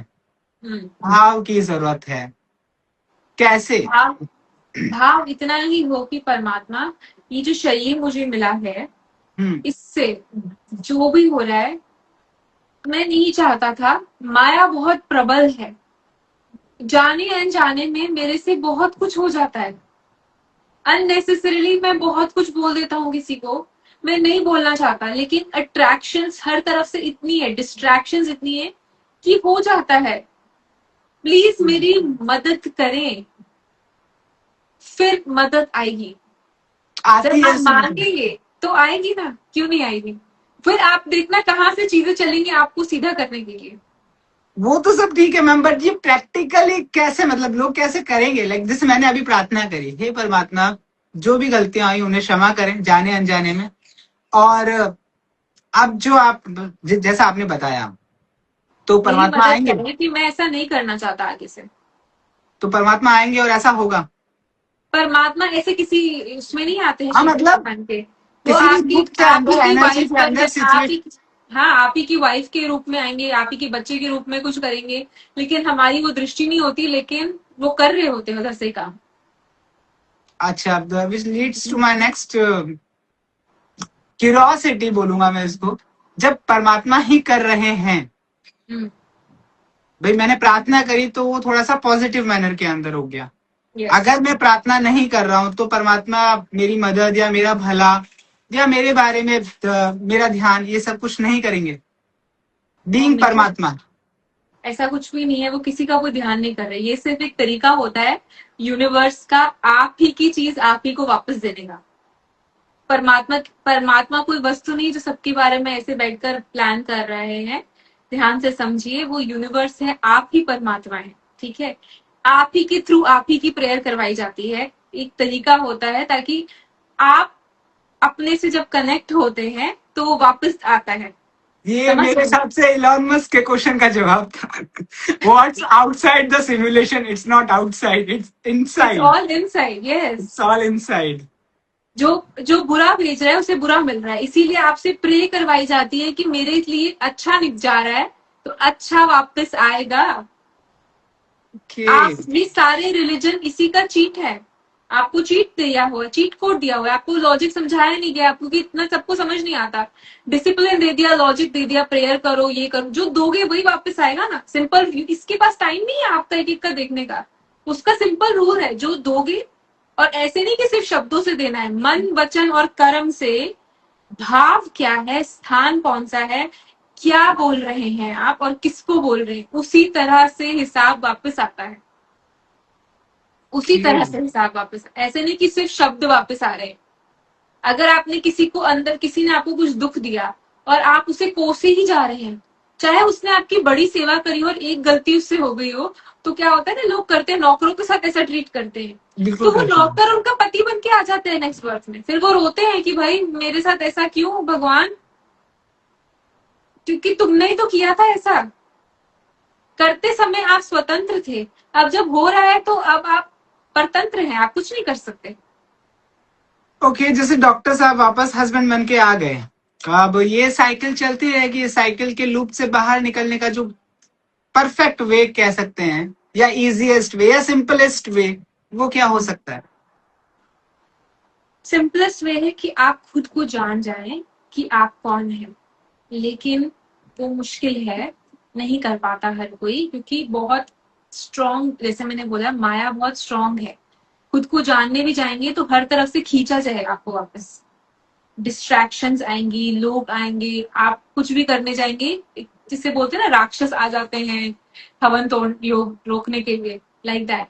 भाव की जरूरत है। कैसे? भाव, भाव इतना ही हो कि परमात्मा, ये जो शरीर मुझे मिला है, हम्म। इससे जो भी हो रहा है मैं नहीं चाहता था। माया बहुत प्रबल है, जाने अनजाने में मेरे से बहुत कुछ हो जाता है। अननेसेसरीली मैं बहुत कुछ बोल देता हूँ किसी को, मैं नहीं बोलना चाहता, लेकिन अट्रैक्शंस हर तरफ से इतनी है, डिस्ट्रैक्शंस इतनी है कि हो जाता है। प्लीज मेरी मदद करें, फिर मदद आएगी। आती जब है आप समझ। मांगेंगे तो आएगी ना, क्यों नहीं आएगी? फिर आप देखना कहाँ से चीजें चलेंगी आपको सीधा करने के लिए। वो तो सब ठीक है मैम, बट ये प्रैक्टिकली कैसे, मतलब लोग कैसे करेंगे? लाइक जैसे मैंने अभी प्रार्थना करी, हे परमात्मा, जो भी गलतियां आई उन्हें क्षमा करें जाने अनजाने में। और अब जो आप जैसा आपने बताया, तो मेरी परमात्मा मदद आएंगे। करें कि मैं ऐसा नहीं करना चाहता आगे से। तो परमात्मा आएंगे और ऐसा होगा। परमात्मा ऐसे किसी उसमें नहीं आते हैं हाँ शक्ल मतलब बन के। वो किसी भी आपकी रूप के आप ही अंदर, की एनर्जी वाइफ के बन अंदर, कर, आप सिचुएशन। ही, हाँ आप ही की वाइफ के रूप में आएंगे, आप ही के बच्चे के रूप में कुछ करेंगे, लेकिन हमारी वो दृष्टि नहीं होती, लेकिन वो कर रहे होते हैं उधर से काम। अच्छा, which leads to my next curiosity बोलूंगा मैं इसको। जब परमात्मा ही कर रहे हैं, हम्म। भाई मैंने प्रार्थना करी तो वो थोड़ा सा पॉजिटिव मैनर के अंदर हो गया। यस। अगर मैं प्रार्थना नहीं कर रहा हूं तो परमात्मा मेरी मदद या मेरा भला या मेरे बारे में मेरा ध्यान ये सब कुछ नहीं करेंगे, बीइंग नहीं, परमात्मा। ऐसा कुछ भी नहीं है, वो किसी का कोई ध्यान नहीं कर रहे, ये सिर्फ एक तरीका होता है यूनिवर्स का आप ही की चीज आप ही को वापस देने का। परमात्मा परमात्मा कोई वस्तु नहीं जो सबके बारे में ऐसे बैठकर प्लान कर रहे हैं। ध्यान से समझिए, वो यूनिवर्स है, आप ही परमात्मा है। ठीक है, आप ही के थ्रू आप ही की प्रेयर करवाई जाती है। एक तरीका होता है ताकि आप अपने से जब कनेक्ट होते हैं तो वो वापस आता है। ये समझ मेरे गए? हिसाब से इलॉन मस्क के क्वेश्चन का जवाब था। What's outside the simulation, it's not outside, it's it's inside. All inside, yes. It's all inside. जो जो बुरा भेज रहा है उसे बुरा मिल रहा है, इसीलिए आपसे प्रे करवाई जाती है कि मेरे लिए अच्छा निक जा रहा है तो अच्छा वापस आएगा। ओके। आप, ये सारे रिलीजन इसी का चीट है। आपको चीट दिया हुआ, चीट कोड दिया हुआ है, आपको लॉजिक समझाया नहीं गया, आपको कि इतना सबको समझ नहीं आता। डिसिप्लिन दे दिया, लॉजिक दे दिया, प्रेयर करो, ये करो, जो दोगे वही वापस आएगा ना। सिंपल, इसके पास टाइम नहीं है आपका एक एक का देखने का। उसका सिंपल रूल है, जो दोगे, और ऐसे नहीं कि सिर्फ शब्दों से देना है, मन वचन और कर्म से। भाव क्या है, स्थान कौन सा है, क्या बोल रहे हैं आप और किसको बोल रहे हैं, उसी तरह से हिसाब वापस आता है। उसी तरह से हिसाब वापस, ऐसे नहीं कि सिर्फ शब्द वापस आ रहे हैं। अगर आपने किसी को अंदर, किसी ने आपको कुछ दुख दिया और आप उसे कोसे ही जा रहे हैं, चाहे उसने आपकी बड़ी सेवा करी और एक गलती उससे हो गई हो, तो क्या होता है ना, लोग करते हैं नौकरों के साथ ऐसा ट्रीट करते हैं। बिल्कुल तो वो करते हैं। नौकर उनका पति बन के आ जाते हैं नेक्स्ट बर्थ में, फिर वो रोते हैं कि भाई मेरे साथ ऐसा क्यों भगवान, क्योंकि तुमने ही तो किया था ऐसा। करते समय आप स्वतंत्र थे, अब जब हो रहा है तो अब आप परतंत्र हैं, आप कुछ नहीं कर सकते। ओके, जैसे डॉक्टर साहब वापस हस्बैंड बन के आ गए, अब ये साइकिल चलती रहेगी। ये साइकिल के लूप से बाहर निकलने का जो परफेक्ट वे कह सकते हैं, या इजीएस्ट वे या सिंपलेस्ट वे, वो क्या हो सकता है? सिंपलेस्ट वे है कि आप खुद को जान जाएं कि आप कौन हैं, लेकिन वो मुश्किल है, नहीं कर पाता हर कोई, क्योंकि बहुत स्ट्रॉन्ग, जैसे मैंने बोला, माया बहुत स्ट्रॉन्ग है। खुद को जानने भी जाएंगे तो हर तरफ से खींचा जाएगा आपको वापस। डिस्ट्रैक्शंस आएंगी, लोग आएंगे, आप कुछ भी करने जाएंगे, जिसे बोलते हैं ना राक्षस आ जाते हैं हवन तोड़ योग रोकने के लिए, लाइक दैट।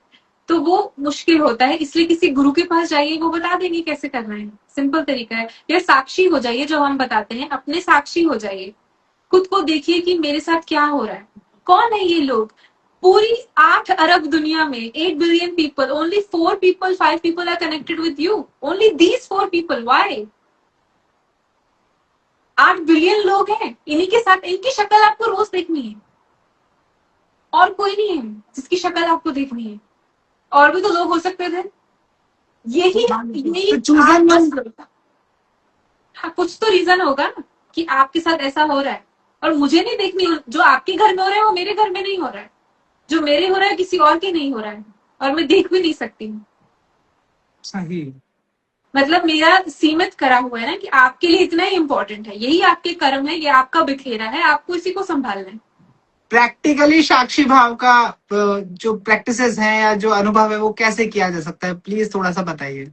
तो वो मुश्किल होता है, इसलिए किसी गुरु के पास जाइए, वो बता देंगे कैसे करना है, सिंपल तरीका है। या साक्षी हो जाइए, जो हम बताते हैं, अपने साक्षी हो जाइए। खुद को देखिए कि मेरे साथ क्या हो रहा है, कौन है ये लोग। पूरी 8 अरब दुनिया में 8 billion people, only 4 people 5 people are connected with you, only these 4 people, why? 8 billion लोग हैं, इन्हीं के साथ, इनकी शक्ल आपको रोज देखनी है, और कोई नहीं है जिसकी शक्ल आपको देखनी है। और भी तो लोग हो सकते थे, यही यही तो चूजन 8-10 लोग। हाँ, कुछ तो रीजन होगा ना कि आपके साथ ऐसा हो रहा है, और मुझे नहीं देखनी, जो आपके घर में हो रहा है वो मेरे घर में नहीं हो रहा है, जो मेरे हो रहा है किसी और के नहीं हो रहा है, और मैं देख भी नहीं सकती हूँ। सही। मतलब मेरा सीमित करा हुआ है ना कि आपके लिए इतना ही इंपॉर्टेंट है, यही आपके कर्म है, ये आपका बिखेरा है, आपको इसी को संभालना है। प्रैक्टिकली साक्षी भाव का जो प्रैक्टिसेस हैं या जो अनुभव है वो कैसे किया जा सकता है, प्लीज थोड़ा सा बताइए।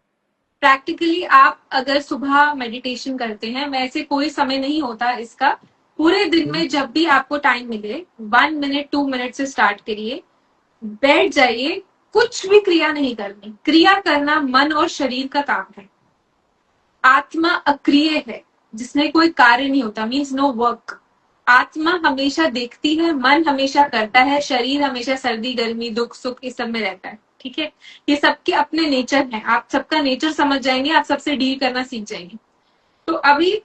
प्रैक्टिकली आप अगर सुबह मेडिटेशन करते हैं, वैसे कोई समय नहीं होता इसका, पूरे दिन में जब भी आपको टाइम मिले 1 मिनट 2 मिनट से स्टार्ट करिए, बैठ जाइए, कुछ भी क्रिया नहीं करनी। क्रिया करना मन और शरीर का काम है। आत्मा अक्रिय है, जिसमें कोई कार्य नहीं होता, मीन्स नो वर्क। आत्मा हमेशा देखती है, मन हमेशा करता है, शरीर हमेशा सर्दी गर्मी दुख सुख इस सब में रहता है। ठीक है, ये सबके अपने नेचर हैं, आप सबका नेचर समझ जाएंगे, आप सबसे डील करना सीख जाएंगे। तो अभी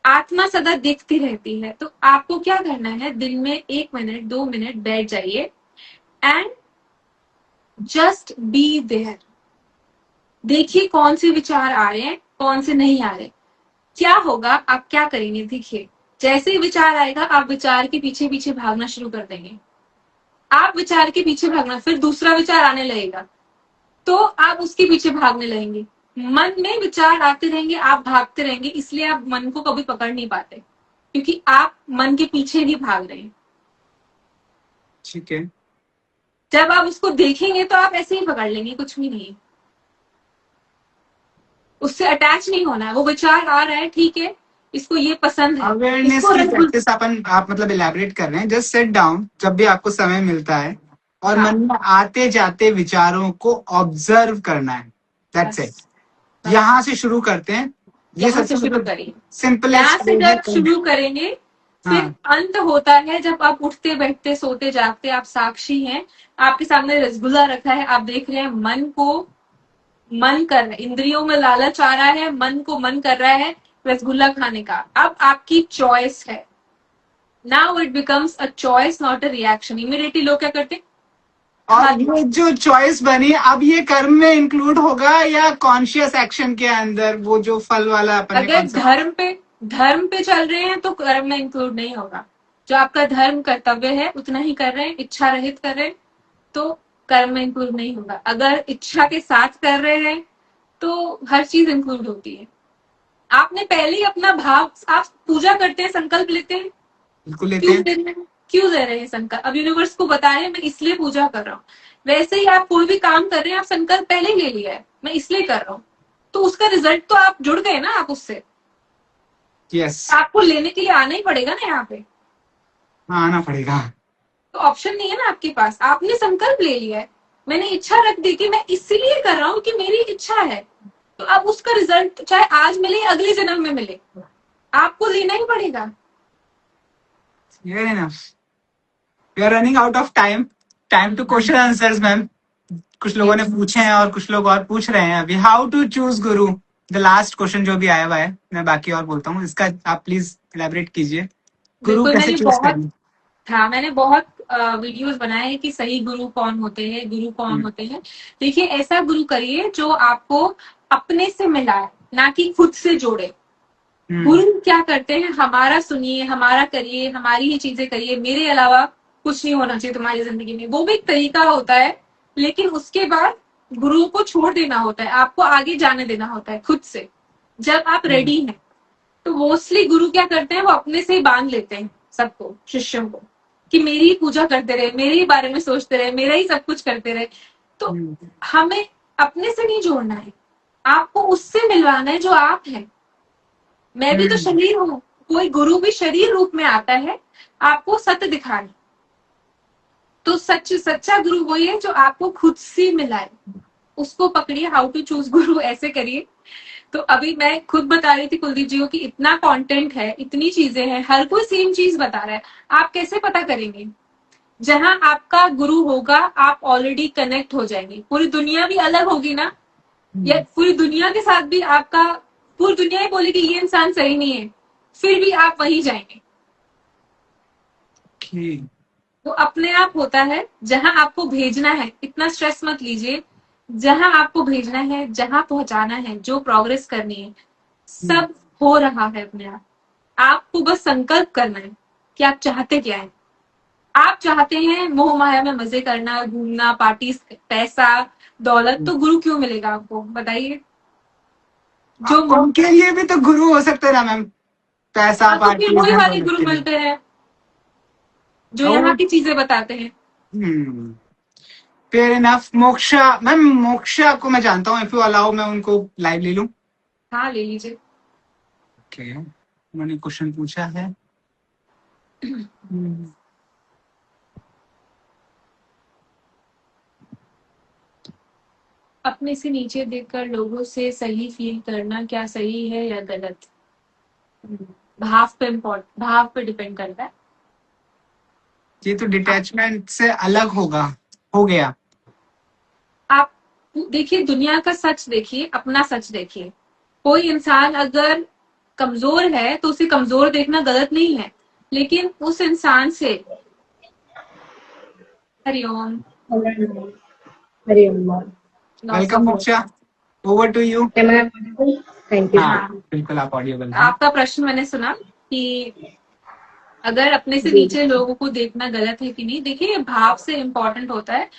आत्मा सदा देखती रहती है, तो आपको क्या करना है, दिन में 1 मिनट 2 मिनट बैठ जाइए एंड जस्ट बी देयर। देखिए कौन से विचार आ रहे हैं, कौन से नहीं आ रहे। क्या होगा, आप क्या करेंगे, देखिए जैसे ही विचार आएगा आप विचार के पीछे पीछे भागना शुरू कर देंगे। आप विचार के पीछे भागना, फिर दूसरा विचार आने लगेगा तो आप उसके पीछे भागने लगेंगे। मन में विचार आते रहेंगे, आप भागते रहेंगे, इसलिए आप मन को कभी पकड़ नहीं पाते, क्योंकि आप मन के पीछे ही भाग रहे हैं। ठीक है। जब आप उसको देखेंगे तो आप ऐसे ही पकड़ लेंगे, कुछ भी नहीं, उससे अटैच नहीं होना है। वो विचार आ रहा है, ठीक है, इसको ये पसंद है, अवेयरनेस इसको की रसगुल्ला। प्रैक्टिस अपन आप मतलब इलेबरेट कर रहे हैं, जस्ट सेट डाउन जब भी आपको समय मिलता है और हाँ, मन में आते जाते विचारों को ऑब्जर्व करना है, दैट्स इट। बस यहाँ से शुरू करते हैं, ये यहाँ से सबसे शुरू मतलब करिए। यहाँ सिंपलेस्ट से वे है। जब शुरू करेंगे, फिर हाँ। अंत होता है जब आप उठते बैठते सोते जागते आप साक्षी हैं। आपके सामने रसगुल्ला रखा है, आप देख रहे हैं, मन को मन कर रहा है, इंद्रियों में लालच आ रहा है, मन को मन कर रहा है रसगुल्ला खाने का। अब आपकी चॉइस है। Now it becomes a choice not a reaction. Immediately लोग क्या करते हैं, खा और लिया। ये जो चॉइस बनी, अब ये कर्म में इंक्लूड होगा या कॉन्शियस एक्शन के अंदर, वो जो फल वाला अपन ने अगर कॉन्सेप्ट। धर्म पे चल रहे हैं तो कर्म में इंक्लूड नहीं होगा। जो आपका धर्म कर्तव्य है उतना ही कर रहे हैं, इच्छा रहित कर रहे हैं तो कर्म में इंक्लूड नहीं होगा। अगर इच्छा के साथ कर रहे हैं तो हर चीज इंक्लूड होती है। आपने पहले ही अपना भाव, आप पूजा करते हैं, संकल्प लेते हैं, बिल्कुल लेते क्यों हैं। दे रहे हैं, क्यों दे रहे हैं संकल्प, अब यूनिवर्स को बता रहे हैं मैं इसलिए पूजा कर रहा हूँ। वैसे ही आप कोई भी काम कर रहे हैं, आप संकल्प पहले ही ले लिया है मैं इसलिए कर रहा हूँ, तो उसका रिजल्ट तो आप जुड़ गए ना आप उससे। यस। आपको लेने के लिए आना ही पड़ेगा ना यहाँ पे, हाँ, आना पड़ेगा। तो ऑप्शन नहीं है ना आपके पास। आपने संकल्प ले लिया है, मैंने इच्छा रख दी कि मैं इसीलिए कर रहा हूँ कि मेरी इच्छा है, तो अब उसका रिजल्ट चाहे आज मिले या अगले जन्म में मिले, आपको लेना ही पड़ेगा। Fair enough. We are running out of time. Time to question answers, ma'am. कुछ लोगों ने पूछे हैं और कुछ लोग और पूछ रहे हैं अभी। How to choose Guru, the last question जो भी आया हुआ है, मैं बाकी और बोलता हूँ, इसका आप प्लीज इलेबरेट कीजिए। गुरु बिल्कुल, कैसे चूज करना। मैंने बहुत वीडियोस बनाए हैं कि सही गुरु कौन होते हैं, गुरु कौन हम्म, होते हैं। देखिए ऐसा गुरु करिए जो आपको अपने से मिलाए, ना कि खुद से जोड़े। हम्म, गुरु क्या करते हैं, हमारा सुनिए, हमारा करिए, हमारी ही चीजें करिए, मेरे अलावा कुछ नहीं होना चाहिए तुम्हारी जिंदगी में, वो भी एक तरीका होता है। लेकिन उसके बाद गुरु को छोड़ देना होता है, आपको आगे जाने देना होता है खुद से, जब आप हम्म, रेडी हैं। तो मोस्टली गुरु क्या करते हैं, वो अपने से ही बांध लेते हैं सबको, शिष्यों को, कि मेरी ही पूजा करते रहे, मेरे ही बारे में सोचते रहे, मेरा ही सब कुछ करते रहे। तो हम्म, हमें अपने से नहीं जोड़ना है, आपको उससे मिलवाना है जो आप हैं। मैं भी तो हम्म, शरीर हूँ, कोई गुरु भी शरीर रूप में आता है आपको सत्य दिखाने। तो सच्चा गुरु वही है जो आपको खुद से मिलाए, उसको पकड़िए। हाउ टू चूज गुरु ऐसे करिए। तो अभी मैं खुद बता रही थी कुलदीप जी को कि इतना कंटेंट है, इतनी चीजें हैं, हर कोई सेम चीज बता रहा है, आप कैसे पता करेंगे। जहां आपका गुरु होगा आप ऑलरेडी कनेक्ट हो जाएंगे। पूरी दुनिया भी अलग होगी ना, या हम्म, पूरी दुनिया के साथ भी आपका, पूरी दुनिया ही बोलेगी ये इंसान सही नहीं है, फिर भी आप वहीं जाएंगे। ठीक। वो अपने आप होता है। जहां आपको भेजना है, इतना स्ट्रेस मत लीजिए, जहां आपको भेजना है, जहां पहुंचाना है, जो प्रोग्रेस करनी है, हम्म, सब हो रहा है अपने आप। आपको बस संकल्प करना है कि आप चाहते क्या है। आप चाहते हैं मोह माया में मजे करना, घूमना, पार्टी, पैसा, दौलत, तो गुरु क्यों मिलेगा आपको, बताइए। जो उनके लिए भी तो गुरु हो सकते हैं ना मैम, पैसा हाँ, तो फिर पार्टी वही धन वाले दौलत गुरु के लिए। मिलते हैं जो ओ, यहाँ की चीजें बताते हैं। Fair enough. Moksha ma'am, moksha को मैं जानता हूँ, इफ यू अलाउ मैं उनको लाइव ले लूं। हाँ, ले लीजिए। ओके, मैंने क्वेश्चन पूछा है। हम्म, अपने से नीचे देखकर लोगों से सही फील करना क्या सही है या गलत? भाव पे डिपेंड करता है। ये तो डिटैचमेंट से अलग होगा, हो गया। आप देखिए, दुनिया का सच देखिए, अपना सच देखिए। कोई इंसान अगर कमजोर है तो उसे कमजोर देखना गलत नहीं है, लेकिन उस इंसान से Hari Om Hari Om. Loss welcome of. Moksha, over to you. Am I audible? Thank you. हाँ, हाँ, बिल्कुल आप ऑडिबल हैं। आपका प्रश्न मैंने सुना कि अगर अपने से जी नीचे लोगों को देखना गलत है कि नहीं। देखिए, ये भाव से इम्पोर्टेंट होता है।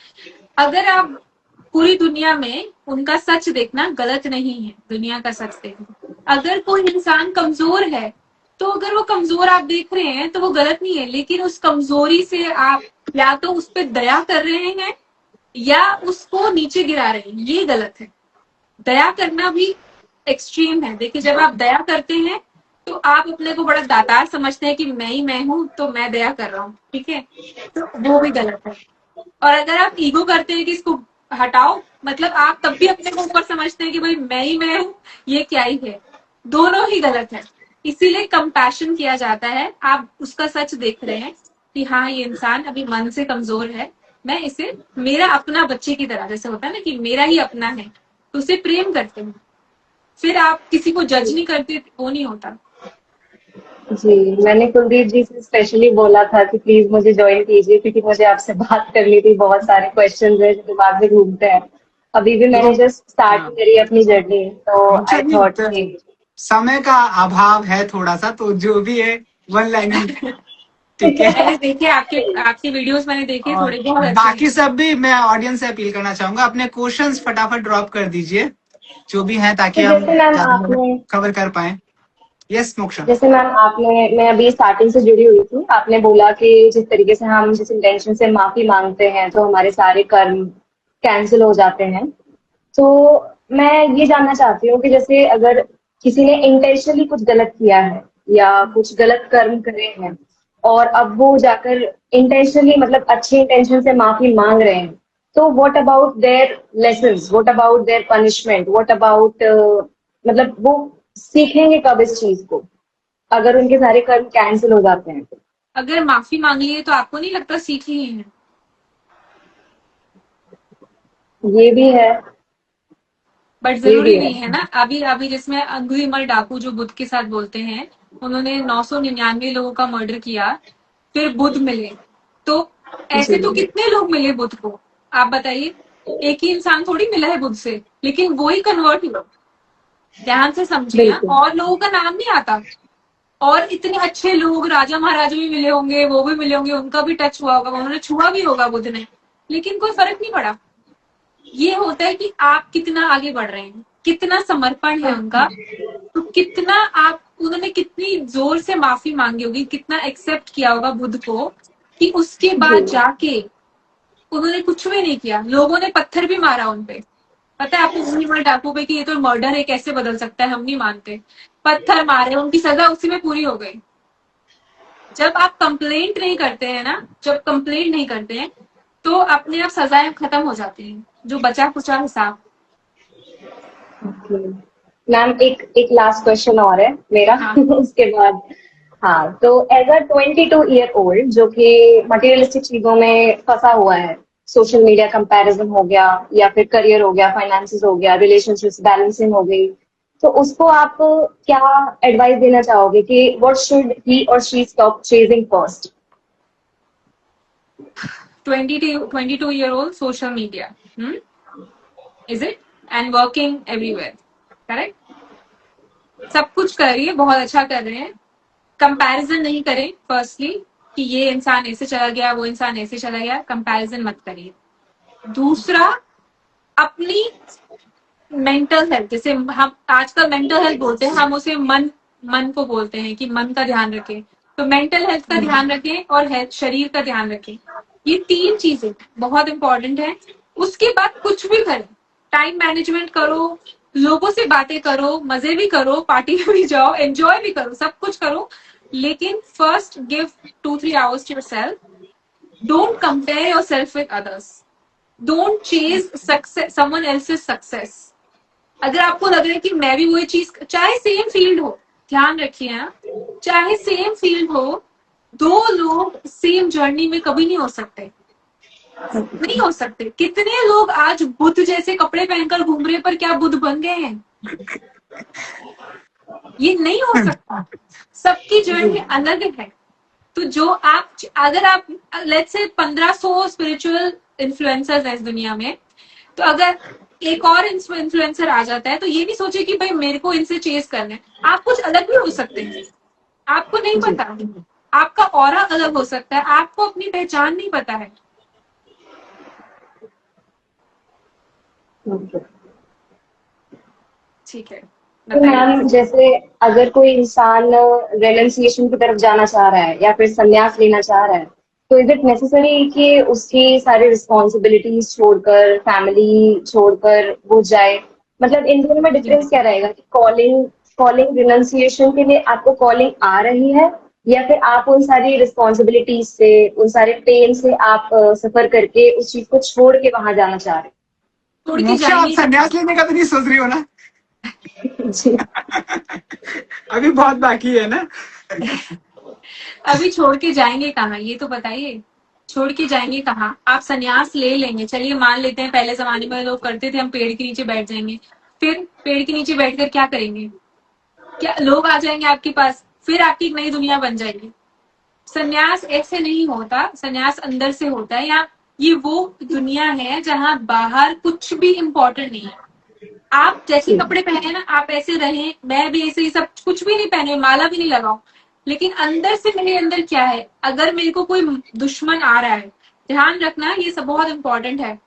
अगर आप पूरी दुनिया में उनका सच देखना गलत नहीं है, दुनिया का सच देखना। अगर कोई इंसान कमजोर है तो अगर वो कमजोर आप देख रहे हैं तो वो गलत नहीं है, लेकिन उस कमजोरी से आप या तो उस पर दया कर रहे हैं या उसको नीचे गिरा रहे हैं, ये गलत है। दया करना भी एक्सट्रीम है। देखिए, जब आप दया करते हैं तो आप अपने को बड़ा दातार समझते हैं कि मैं ही मैं हूं तो मैं दया कर रहा हूँ, ठीक है, तो वो भी गलत है। और अगर आप ईगो करते हैं कि इसको हटाओ, मतलब आप तब भी अपने को ऊपर समझते हैं कि भाई मैं हूं, ये क्या ही है। दोनों ही गलत है। इसीलिए कंपैशन किया जाता है। आप उसका सच देख रहे हैं कि हाँ, ये इंसान अभी मन से कमजोर है, मैं इसे मेरा अपना बच्चे की तरह, जैसे होता है ना कि मेरा ही अपना है, तो उसे प्रेम करते हैं। फिर आप किसी को जज नहीं करते, वो नहीं होता। जी, मैंने कुलदीप जी से स्पेशली बोला था कि प्लीज मुझे ज्वाइन कीजिए, क्योंकि मुझे आपसे बात करनी थी। बहुत सारे क्वेश्चंस हैं जो दिमाग में घूमते हैं। अभी भी मैंने तो जस्ट स्टार्ट हाँ, करी अपनी जर्नी, तो मोक्षा आई जी, थॉट कि समय का अभाव है थोड़ा सा, तो जो भी है वन लाइनर, ठीक है। मैंने देखे आपके आपकी वीडियोस, मैंने देखे, और थोड़े बहुत अच्छे बाकी हैं। सब भी मैं ऑडियंस से अपील करना चाहूंगा, अपने क्वेश्चंस फटाफट ड्रॉप कर दीजिए जो भी हैं, ताकि तो हम जैसे मैम ज्यादा आपने कवर कर पाए। यस मोक्षा। जैसे मैम आपने मैं अभी स्टार्टिंग से जुड़ी हुई थी। आपने बोला कि जिस तरीके से हम जिस इंटेंशन से माफी मांगते हैं तो हमारे सारे कर्म कैंसिल हो जाते हैं। तो मैं ये जानना चाहती हूँ कि जैसे अगर किसी ने इंटेंशनली कुछ गलत किया है या कुछ गलत कर्म करे हैं, और अब वो जाकर इंटेंशनली मतलब अच्छे इंटेंशन से माफी मांग रहे हैं, तो what about their lessons, what about their punishment, what about मतलब वो सीखेंगे कब इस चीज को, अगर उनके सारे कर्म कैंसिल हो जाते हैं तो? अगर माफी मांग ली है तो आपको नहीं लगता सीख ही है? ये भी है। बट ये भी जरूरी है। नहीं है ना। अभी अभी जिसमें अंगुलीमाल डाकू जो बुद्ध के साथ बोलते हैं, उन्होंने 999 लोगों का मर्डर किया, फिर बुद्ध मिले। तो ऐसे तो जी कितने लोग मिले बुद्ध को, आप बताइए। एक ही इंसान थोड़ी मिला है बुद्ध से, लेकिन वो ही कन्वर्ट हुआ। ध्यान से समझिए, बिल्कुल। और लोगों का नाम नहीं आता। और इतने अच्छे लोग, राजा महाराजा भी मिले होंगे, वो भी मिले होंगे, उनका भी टच हुआ होगा, उन्होंने छुआ भी होगा बुद्ध ने, लेकिन कोई फर्क नहीं पड़ा। ये होता है कि आप कितना आगे बढ़ रहे हैं, कितना समर्पण है उनका, तो कितना आप, उन्होंने कितनी जोर से माफी मांगी होगी, कितना एक्सेप्ट किया होगा बुद्ध को, कि उसके जी बाद जाके उन्होंने कुछ भी नहीं किया। लोगों ने पत्थर भी मारा उनपे। पता है आपको उंगली डाकू पे कि ये तो मर्डर है, कैसे बदल सकता है, हम नहीं मानते। पत्थर मारे, उनकी सजा उसी में पूरी हो गई। जब आप कंप्लेंट नहीं करते हैं ना, जब कंप्लेंट नहीं करते हैं तो अपने आप सजाएं खत्म हो जाती हैं, जो बचा कुचा हिसाब। मैम, एक एक लास्ट क्वेश्चन और है मेरा हाँ, उसके बाद। हाँ, तो एज अ 22 ईयर ओल्ड जो कि मटेरियलिस्टिक चीजों में फंसा हुआ है, सोशल मीडिया कंपैरिजन हो गया या फिर करियर हो गया, फाइनेंसेस हो गया, रिलेशनशिप्स बैलेंसिंग हो गई, तो उसको आप क्या एडवाइस देना चाहोगे कि व्हाट शुड ही और she stop chasing first? 22 year old social media, is it, and working everywhere, correct. सब कुछ कर रही है, बहुत अच्छा कर रहे हैं। कंपैरिजन नहीं करें फर्स्टली, कि ये इंसान ऐसे चला गया, वो इंसान ऐसे चला गया, कंपैरिजन मत करिए। दूसरा, अपनी मेंटल हेल्थ, जैसे हम आजकल मेंटल हेल्थ बोलते हैं, हम उसे मन मन को बोलते हैं कि मन का ध्यान रखें। तो मेंटल हेल्थ का ध्यान रखें और हेल्थ शरीर का ध्यान रखें। ये 3 चीजें बहुत इंपॉर्टेंट है। उसके बाद कुछ भी करें, टाइम मैनेजमेंट करो, लोगों से बातें करो, मजे भी करो, पार्टी में भी जाओ, एंजॉय भी करो, सब कुछ करो, लेकिन first give 2-3 hours to yourself. Don't compare yourself with others. Don't chase success, someone else's success. अगर आपको लग रहा है कि मैं भी वही चीज, चाहे सेम फील्ड हो, ध्यान रखिए ना, चाहे सेम फील्ड हो, 2 लोग सेम जर्नी में कभी नहीं हो सकते, नहीं हो सकते। कितने लोग आज बुद्ध जैसे कपड़े पहनकर घूम रहे, पर क्या बुद्ध बन गए हैं? ये नहीं हो सकता। सबकी जर्नी अलग है। तो जो आप, अगर आप लेट्स से 1500 स्पिरिचुअल इन्फ्लुएंसर्स हैं इस दुनिया में, तो अगर एक और इन्फ्लुएंसर आ जाता है, तो ये नहीं सोचे कि भाई मेरे को इनसे चेस करना है। आप कुछ अलग भी हो सकते हैं, आपको नहीं पता, आपका ऑरा अलग हो सकता है, आपको अपनी पहचान नहीं पता है। ठीक है, तो मैम, जैसे अगर कोई इंसान रेनन्सिएशन की तरफ जाना चाह रहा है या फिर संन्यास लेना चाह रहा है, तो इज इट नेसेसरी कि उसकी सारी रिस्पॉन्सिबिलिटीज छोड़कर, फैमिली छोड़कर वो जाए? मतलब इन दोनों में डिफरेंस क्या रहेगा कि कॉलिंग कॉलिंग रिनन्सिएशन के लिए आपको कॉलिंग आ रही है, या फिर आप उन सारी रिस्पॉन्सिबिलिटीज से, उन सारे पेन से आप सफर करके उस चीज को छोड़ के वहां जाना चाह रहे छोड़ के मोक्षा, आप जाएंगे संन्यास लेने का तो नहीं सोच रही हो ना? हैं? जी। अभी बहुत बाकी है ना। अभी छोड़ के जाएंगे कहाँ, ये तो बताइए। छोड़ के जाएंगे कहाँ? आप संन्यास ले लेंगे, चलिए मान लेते हैं पहले जमाने में लोग करते थे, हम पेड़ के नीचे बैठ जाएंगे। फिर पेड़ के नीचे बैठकर क्या करेंगे? क्या लोग आ जाएंगे आपके पास, फिर आपकी एक नई दुनिया बन जाएगी। संन्यास ऐसे नहीं होता, संन्यास अंदर से होता है। या ये वो दुनिया है जहाँ बाहर कुछ भी इम्पोर्टेंट नहीं है। आप जैसे कपड़े पहने ना, आप ऐसे रहे, मैं भी ऐसे ही, सब कुछ भी नहीं पहने, माला भी नहीं लगाऊं, लेकिन अंदर से मेरे अंदर क्या है? अगर मेरे को कोई दुश्मन आ रहा है, ध्यान रखना ये सब बहुत इंपॉर्टेंट है।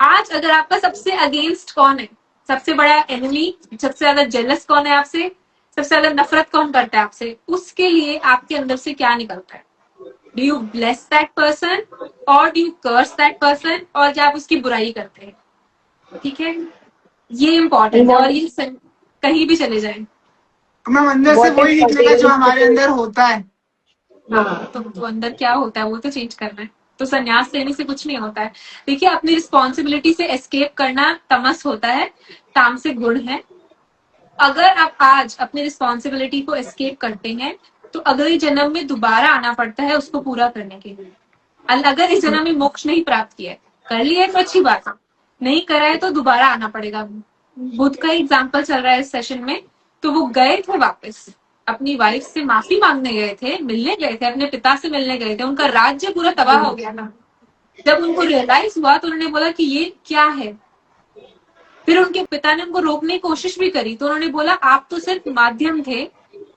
आज अगर आपका सबसे अगेंस्ट कौन है, सबसे बड़ा एनिमी, सबसे ज्यादा जेलस कौन है आपसे, सबसे ज्यादा नफरत कौन करता है आपसे, उसके लिए आपके अंदर से क्या निकलता है? Do you bless that person और do you curse that person, और क्या आप उसकी बुराई करते हैं? ठीक है, ये इम्पोर्टेंट है। और ये कहीं भी चले जाए, मैं अंदर से वही निकलेगा जो हमारे अंदर होता है। हाँ, तो अंदर क्या होता है वो तो चेंज करना है। तो संन्यास लेने से कुछ नहीं होता है। देखिए, अपनी रिस्पॉन्सिबिलिटी से एस्केप करना तमस होता है, तामसिक गुण है। अगर आप आज अपनी रिस्पॉन्सिबिलिटी को एस्केप करते हैं, तो अगले जन्म में दोबारा आना पड़ता है उसको पूरा करने के लिए। अगर इस जन्म में मोक्ष नहीं प्राप्त किया है, कर लिया है तो अच्छी बात है, नहीं करा है तो दोबारा आना पड़ेगा। बुद्ध का एग्जाम्पल चल रहा है इस सेशन में। तो वो गए थे वापस, अपनी वाइफ से माफी मांगने गए थे, मिलने गए थे, अपने पिता से मिलने गए थे। उनका राज्य पूरा तबाह हो गया था। जब उनको रियलाइज हुआ तो उन्होंने बोला कि ये क्या है। फिर उनके पिता ने उनको रोकने की कोशिश भी करी, तो उन्होंने बोला आप तो सिर्फ माध्यम थे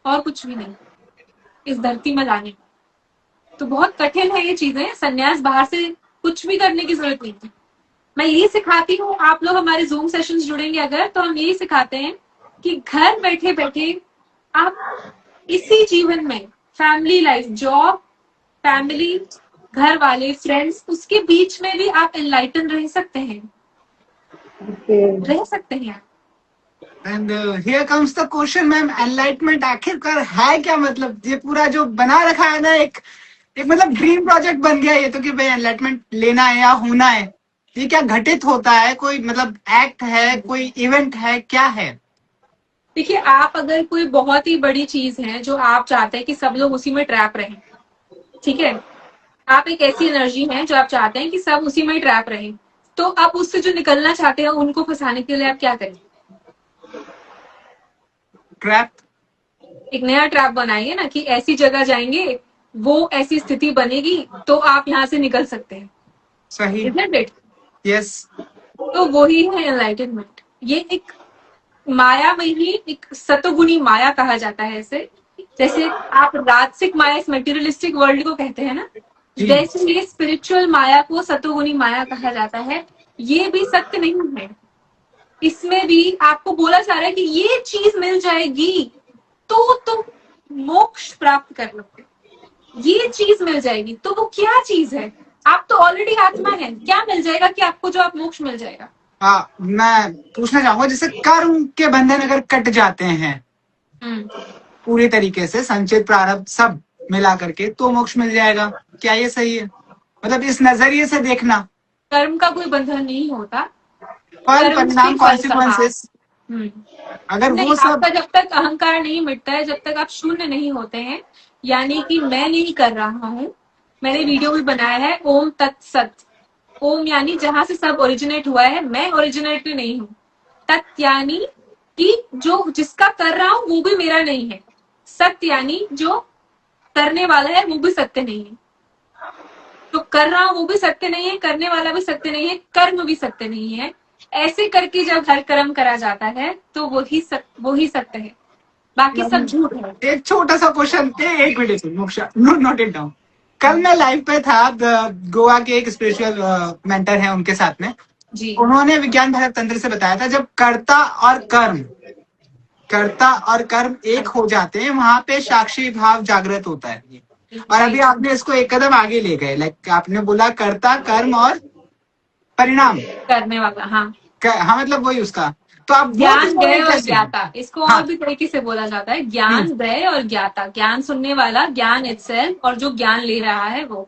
और कुछ भी नहीं इस धरती में लाने। तो बहुत कठिन है ये चीजें। संन्यास बाहर से कुछ भी करने की जरूरत नहीं है। मैं यही सिखाती हूँ, आप लोग हमारे जूम सेशंस जुड़ेंगे अगर, तो हम यही सिखाते हैं कि घर बैठे बैठे आप इसी जीवन में फैमिली लाइफ, जॉब, फैमिली, घर वाले, फ्रेंड्स, उसके बीच में भी आप एनलाइटन रह सकते हैं, रह सकते हैं। And here comes the question ma'am, enlightenment आखिरकार है क्या? मतलब ये पूरा जो बना रखा है ना, एक मतलब ड्रीम प्रोजेक्ट बन गया ये तो, कि भाई एनलाइटमेंट लेना है या होना है। ये क्या घटित होता है? कोई मतलब एक्ट है, कोई इवेंट है, क्या है? देखिए, आप अगर कोई बहुत ही बड़ी चीज है जो आप चाहते हैं कि सब लोग उसी में ट्रैप रहें, ठीक है, आप एक ऐसी एनर्जी है जो आप चाहते हैं कि सब उसी में ट्रैप रहें, तो आप उससे जो निकलना चाहते हैं उनको फंसाने के लिए आप क्या करें? ट्रैप, एक नया ट्रैप बनाइए ना, कि ऐसी जगह जाएंगे, वो ऐसी स्थिति बनेगी तो आप यहाँ से निकल सकते हैं। सही, Isn't it? यस। तो वही है एनलाइटनमेंट। ये एक माया में ही एक सतोगुणी माया कहा जाता है इसे। जैसे आप राजसिक माया इस मटेरियलिस्टिक वर्ल्ड को कहते हैं ना, जैसे ये स्पिरिचुअल माया को सतोगुणी माया कहा जाता है। ये भी सत्य नहीं है, इसमें भी आपको बोला जा रहा है कि ये चीज मिल जाएगी तो तुम मोक्ष प्राप्त कर लोगे, ये चीज मिल जाएगी। तो वो क्या चीज है? आप तो ऑलरेडी आत्मा है, क्या मिल जाएगा कि आपको जो आप मोक्ष मिल जाएगा? हाँ, मैं पूछना चाहूंगा, जैसे कर्म के बंधन अगर कट जाते हैं पूरी तरीके से, संचित प्रारब्ध सब मिला करके, तो मोक्ष मिल जाएगा, क्या ये सही है? मतलब इस नजरिए से देखना। कर्म का कोई बंधन नहीं होता, फल कर्म परिणाम से फल कॉन्सिक्वेंसेस, अगर नहीं, वो सब आपका जब तक अहंकार नहीं मिटता है, जब तक आप शून्य नहीं होते हैं, यानी कि मैं नहीं कर रहा हूँ, मैंने वीडियो भी बनाया है, ओम तत्सत। ओम यानी जहां से सब ओरिजिनेट हुआ है, मैं ओरिजिनेट नहीं हूँ। तत् यानी कि जो जिसका कर रहा हूं वो भी मेरा नहीं है। सत्य यानी जो करने वाला है वो भी सत्य नहीं है। तो कर रहा हूं वो भी सत्य नहीं है, करने वाला भी सत्य नहीं है, कर्म भी सत्य नहीं है। ऐसे करके जब हर कर्म करा जाता है तो वही सत्य है, बाकी सब झूठ है। एक छोटा सा क्वेश्चन, एक minute moksha, note it down. कल मैं लाइव पे था, गोवा के एक स्पिरिचुअल मेंटर हैं, उनके साथ में जी उन्होंने विज्ञान भारत तंत्र से बताया था, जब कर्ता और कर्म एक हो जाते हैं, वहां पे साक्षी भाव जागृत होता है। और अभी आपने इसको एक कदम आगे ले गए, लाइक आपने बोला कर्ता, कर्म और परिणाम करने वाला, हाँ हाँ, मतलब वही उसका। तो आप ज्ञान गए और ज्ञाता, इसको हाँ। और भी तरीके से बोला जाता है, ज्ञान गए और ज्ञाता, ज्ञान सुनने वाला, ज्ञान इटसेल्फ, और जो ज्ञान ले रहा है वो।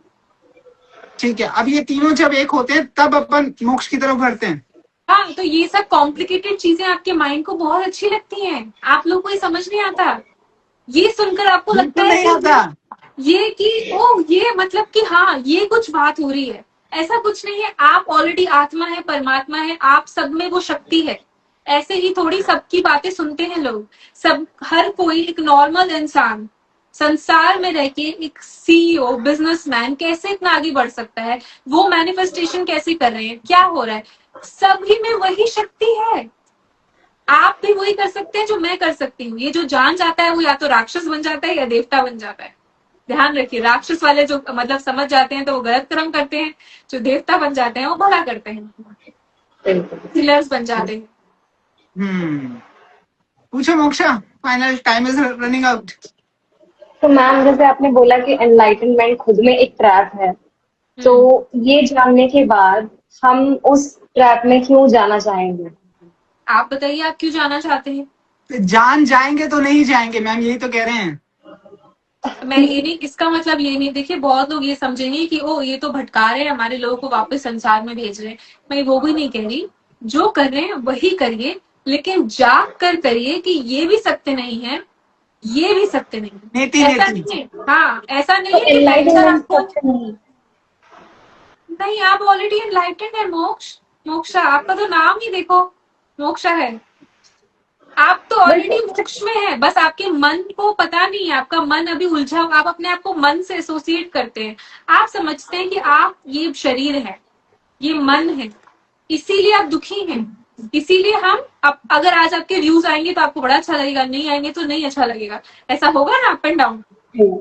ठीक है, अब ये तीनों जब एक होते हैं तब अपन मोक्ष की तरफ बढ़ते हैं। हाँ, तो ये सब कॉम्प्लिकेटेड चीजें आपके माइंड को बहुत अच्छी लगती हैं, आप लोग को ये समझ नहीं आता। ये सुनकर आपको लगता है नहीं आता ये कि ओ ये मतलब कि हाँ ये कुछ बात हो रही है, ऐसा कुछ नहीं है। आप ऑलरेडी आत्मा है, परमात्मा है, आप सब में वो शक्ति है। ऐसे ही थोड़ी सबकी बातें सुनते हैं लोग। सब हर कोई एक नॉर्मल इंसान संसार में रह के एक सीईओ, बिजनेसमैन कैसे इतना आगे बढ़ सकता है, वो मैनिफेस्टेशन कैसे कर रहे हैं, क्या हो रहा है, सभी में वही शक्ति है। आप भी वही कर सकते हैं जो मैं कर सकती हूँ। ये जो जान जाता है वो या तो राक्षस बन जाता है या देवता बन जाता है। ध्यान रखिए, राक्षस वाले जो मतलब समझ जाते हैं तो वो गलत कर्म करते हैं, जो देवता बन जाते हैं वो भला करते हैं, हिलर्स बन जाते हैं। पूछो moksha, final time is running out. तो मैम, जैसे आपने बोला कि एनलाइटनमेंट खुद में एक ट्रैप है, तो ये जानने के बाद हम उस ट्रैप में क्यों जाना चाहेंगे? आप बताइए, आप क्यों जाना चाहते हैं? जान जाएंगे तो नहीं जाएंगे मैम, यही तो कह रहे हैं। मैं ये नहीं, इसका मतलब ये नहीं, देखिए बहुत लोग ये समझेंगे कि ओ ये तो भटका रहे हैं, हमारे लोगों को वापस संसार में भेज रहे हैं। मैं वो भी नहीं कह रही, जो कर रहे हैं वही करिए, लेकिन जाग कर करिए कि ये भी सत्य नहीं है, ये भी सत्य नहीं है। नेति ऐसा नेति। नहीं है, हाँ ऐसा नहीं तो है कि एनलाइटनमेंट आपको सत्य नहीं। नहीं, आप ऑलरेडी एनलाइटेंड है। मोक्षा, आपका तो नाम ही देखो मोक्षा है, आप तो ऑलरेडी मोक्ष में है, बस आपके मन को पता नहीं है, आपका मन अभी उलझा हुआ, आप अपने आप को मन से एसोसिएट करते हैं। आप समझते हैं कि आप ये शरीर है, ये मन है, इसीलिए आप दुखी हैं। इसीलिए हम अगर आज आपके व्यूज आएंगे तो आपको बड़ा अच्छा लगेगा, नहीं आएंगे तो नहीं अच्छा लगेगा। ऐसा होगा ना, अप एंड डाउन।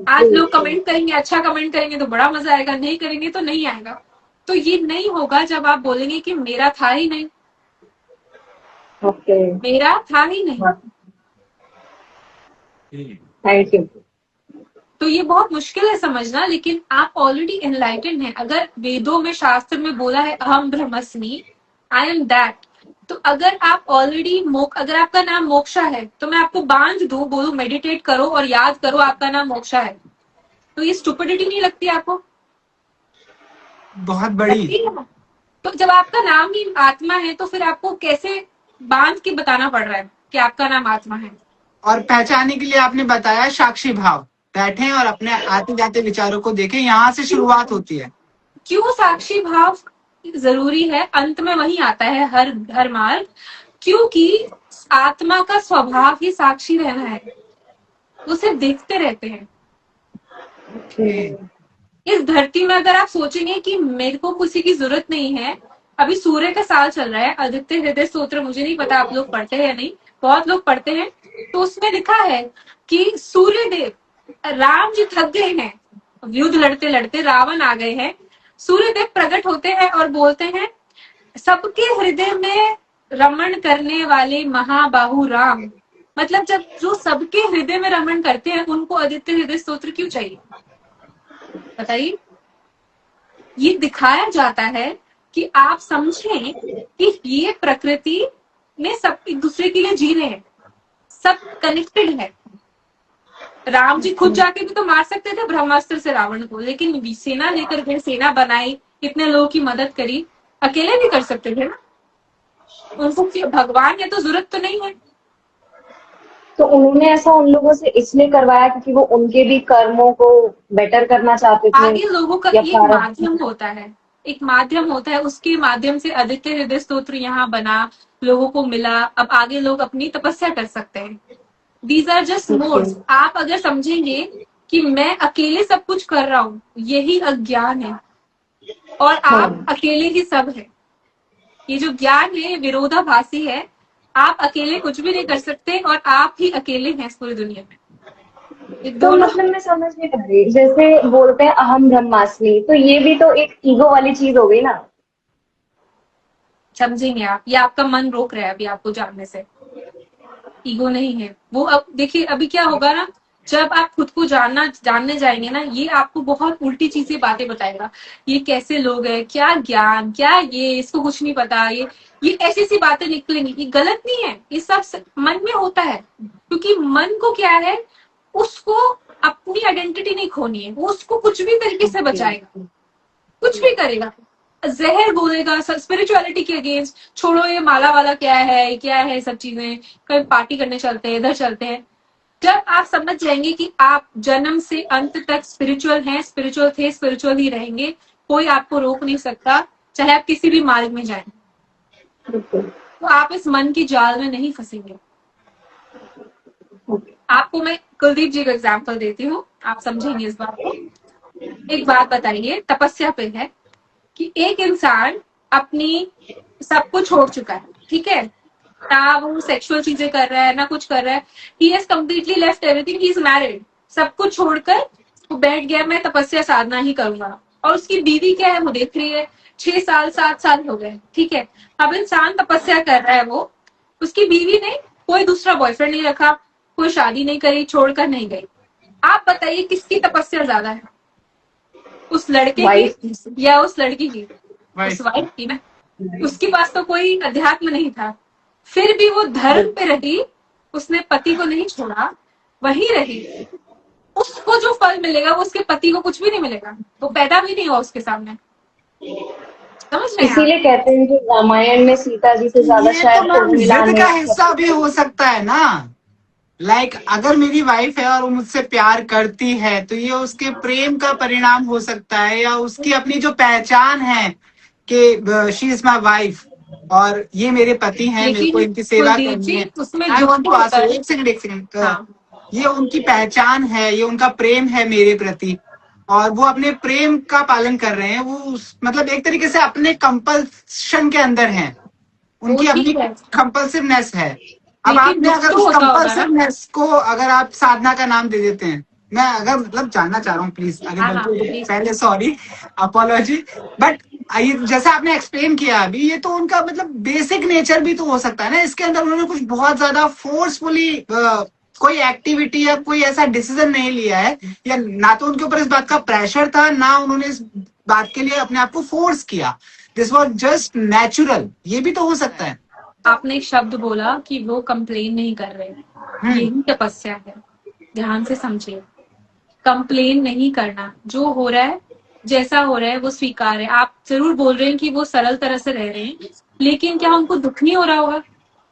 आज लोग कमेंट करेंगे, अच्छा कमेंट करेंगे तो बड़ा मजा आएगा, नहीं करेंगे तो नहीं आएगा। तो ये नहीं होगा जब आप बोलेंगे कि मेरा था ही नहीं, मेरा था ही नहीं। Thank you. तो ये बहुत मुश्किल है समझना, लेकिन आप ऑलरेडी एनलाइटेंड हैं। अगर वेदों में, शास्त्र में बोला है अहम ब्रह्मस्मि, आई एम दैट, तो अगर आप ऑलरेडी अगर आपका नाम मोक्षा है तो मैं आपको बांध दूं, बोलूं मेडिटेट करो और याद करो आपका नाम मोक्षा है, तो ये स्टुपिडिटी नहीं लगती आपको? बहुत बड़ी। तो जब आपका नाम ही आत्मा है तो फिर आपको कैसे बांध के बताना पड़ रहा है कि आपका नाम आत्मा है? और पहचानने के लिए आपने बताया साक्षी भाव, बैठे और अपने आते जाते विचारों को देखें, यहाँ से शुरुआत होती है। क्यों साक्षी भाव जरूरी है? अंत में वही आता है हर मार्ग, क्योंकि आत्मा का स्वभाव ही साक्षी रहना है, उसे देखते रहते हैं। इस धरती में अगर आप सोचेंगे कि मेरे को किसी की जरूरत नहीं है, अभी सूर्य का साल चल रहा है, आदित्य हृदय स्तोत्र, मुझे नहीं पता आप लोग पढ़ते हैं या नहीं, बहुत लोग पढ़ते हैं, तो उसमें लिखा है कि सूर्य देव, राम जी थक गए हैं, युद्ध लड़ते लड़ते रावण आ गए हैं, सूर्य देव प्रकट होते हैं और बोलते हैं सबके हृदय में रमण करने वाले महाबाहु राम, मतलब जब जो सबके हृदय में रमण करते हैं उनको आदित्य हृदय स्तोत्र क्यों चाहिए बताइए। ये दिखाया जाता है कि आप समझें कि ये प्रकृति में सब एक दूसरे के लिए जी रहे हैं, सब कनेक्टेड है। राम जी खुद जाके भी तो मार सकते थे ब्रह्मास्त्र से रावण को, लेकिन सेना लेकर गए, सेना बनाई, कितने लोगों की मदद करी, अकेले भी कर सकते थे ना। उनको भगवान है तो जरूरत तो नहीं है। तो उन्होंने ऐसा उन लोगों से इसलिए करवाया क्योंकि वो उनके भी कर्मों को बेटर करना चाहते थे, आगे लोगों का या ये भारत माध्यम होता है, एक माध्यम होता है, उसके माध्यम से आदित्य हृदय स्तोत्र यहाँ बना, लोगों को मिला, अब आगे लोग अपनी तपस्या कर सकते हैं। These are just modes. आप अगर समझेंगे कि मैं अकेले सब कुछ कर रहा हूँ, यही अज्ञान है, और आप अकेले ही सब है। ये जो ज्ञान है विरोधाभासी है, आप अकेले कुछ भी नहीं कर सकते और आप ही अकेले हैं इस पूरी दुनिया में। ये तो दोनों मतलब मैं समझ नहीं पा रही, जैसे बोलते हैं अहम ब्रह्मास्मि, तो ये भी तो एक ईगो वाली चीज हो गई ना। समझेंगे आप, ये आपका मन रोक रहा है अभी आपको जानने से। ईगो नहीं है वो। अब देखिए अभी क्या होगा ना, जब आप खुद को जानने जाएंगे ना, ये आपको बहुत उल्टी चीजें बातें बताएगा। ये कैसे लोग हैं, क्या ज्ञान, क्या ये, इसको कुछ नहीं पता, ये ऐसी सी बातें निकलेंगी। ये गलत नहीं है, ये सब मन में होता है, क्योंकि मन को क्या है, उसको अपनी आइडेंटिटी नहीं खोनी है, वो उसको कुछ भी तरीके से बचाएगा, कुछ भी करेगा, जहर बोलेगा स्पिरिचुअलिटी के अगेंस्ट, छोड़ो ये माला वाला क्या है सब चीजें, कभी पार्टी करने चलते हैं, इधर चलते हैं। जब आप समझ जाएंगे कि आप जन्म से अंत तक स्पिरिचुअल हैं, स्पिरिचुअल थे, स्पिरिचुअल ही रहेंगे, कोई आपको रोक नहीं सकता, चाहे आप किसी भी मार्ग में जाएं, तो आप इस मन की जाल में नहीं फंसेंगे। आपको मैं कुलदीप जी का एग्जाम्पल देती हूँ, आप समझेंगे इस बात को। एक बात बताइए, तपस्या पे है कि एक इंसान अपनी सब कुछ छोड़ चुका है, ठीक है, ना वो सेक्सुअल चीजें कर रहा है, ना कुछ कर रहा है, he has completely left everything, he is married, सब कुछ छोड़कर वो बैठ गया, मैं तपस्या साधना ही करूंगा। और उसकी बीवी क्या है, वो देख रही है, 6 साल 7 साल हो गए, ठीक है। अब इंसान तपस्या कर रहा है, वो उसकी बीवी ने कोई दूसरा बॉयफ्रेंड नहीं रखा, कोई शादी नहीं करी, छोड़कर नहीं गई। आप बताइए किसकी तपस्या ज्यादा है, उस लड़के की या उस लड़की की? उस वाइफ की ना। उसके पास तो कोई अध्यात्म नहीं था, फिर भी वो धर्म पे रही, उसने पति को नहीं छोड़ा, वही रही। उसको जो फल मिलेगा वो उसके पति को कुछ भी नहीं मिलेगा, वो पैदा भी नहीं हुआ उसके सामने। समझ रहे हैं इसीलिए कहते हैं कि रामायण में सीता जी से ज्यादा शायद उर्मिला जिद का हिस्सा भी हो सकता है ना। लाइक अगर मेरी वाइफ है और वो मुझसे प्यार करती है तो ये उसके प्रेम का परिणाम हो सकता है, या उसकी अपनी जो पहचान है कि शी इज माई वाइफ और ये मेरे पति हैं, मेरे को इनकी सेवा करनी है। आई वांट टू आस्क, एक सेकंड ये उनकी पहचान है, ये उनका प्रेम है मेरे प्रति, और वो अपने प्रेम का पालन कर रहे हैं। वो मतलब एक तरीके से अपने कंपल्शन के अंदर हैं, उनकी अपनी कंपल्सिवनेस है। अब आपने अगर उस कंपल्सिवनेस को अगर आप साधना का नाम दे देते हैं, मैं अगर मतलब जानना चाह रहा हूँ, प्लीज अगर पहले सॉरी, अपॉलॉजी, बट जैसा आपने एक्सप्लेन किया अभी, ये तो उनका मतलब बेसिक नेचर भी तो हो सकता है ना, इसके अंदर उन्होंने कुछ बहुत ज्यादा फोर्सफुली कोई एक्टिविटी या कोई ऐसा डिसीजन नहीं लिया है, या ना तो उनके ऊपर इस बात का प्रेशर था, ना उन्होंने इस बात के लिए अपने आप को फोर्स किया, दिस वॉज जस्ट नेचुरल। ये भी तो हो सकता है। आपने एक शब्द बोला कि वो कंप्लेन नहीं कर रहे, यही तपस्या है, ध्यान से समझिए। कंप्लेन नहीं करना, जो हो रहा है जैसा हो रहा है वो स्वीकार है। आप जरूर बोल रहे हैं कि वो सरल तरह से रह रहे हैं, लेकिन क्या उनको दुख नहीं हो रहा होगा?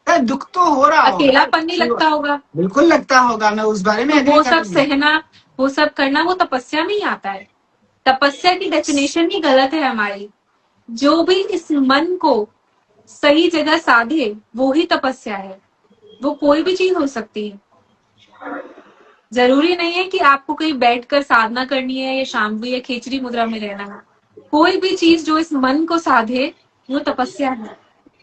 दुख तो हो रहा होगा, अकेलापन नहीं लगता होगा? बिल्कुल लगता होगा, मैं उस बारे में तो वो सब सहना, वो सब करना, वो तपस्या में ही आता है। तपस्या की डेफिनेशन ही गलत है हमारी। जो भी इस मन को सही जगह साधे वो ही तपस्या है। वो कोई भी चीज हो सकती है, जरूरी नहीं है कि आपको कहीं बैठकर साधना करनी है या शांति या खेचरी मुद्रा में रहना है। कोई भी चीज जो इस मन को साधे वो तपस्या है।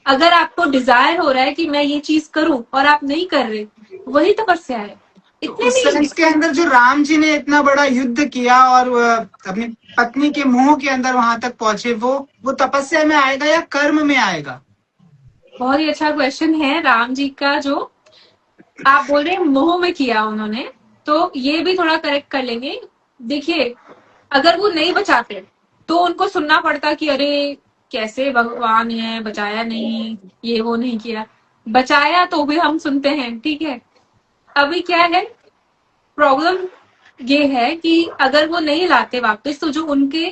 अगर आपको डिजायर हो रहा है कि मैं ये चीज करूं और आप नहीं कर रहे, वही तपस्या है। इसके अंदर जो राम जी ने इतना बड़ा युद्ध किया और अपनी पत्नी के मुंह के अंदर वहां तक पहुंचे, वो तपस्या में आएगा या कर्म में आएगा? बहुत ही अच्छा क्वेश्चन है। राम जी का जो आप बोल रहे हैं मोह में किया उन्होंने, तो ये भी थोड़ा करेक्ट कर लेंगे। देखिए, अगर वो नहीं बचाते तो उनको सुनना पड़ता कि अरे कैसे भगवान है, बचाया नहीं, ये वो नहीं किया। बचाया तो भी हम सुनते हैं, ठीक है। अभी क्या है, प्रॉब्लम ये है कि अगर वो नहीं लाते वापस तो जो उनके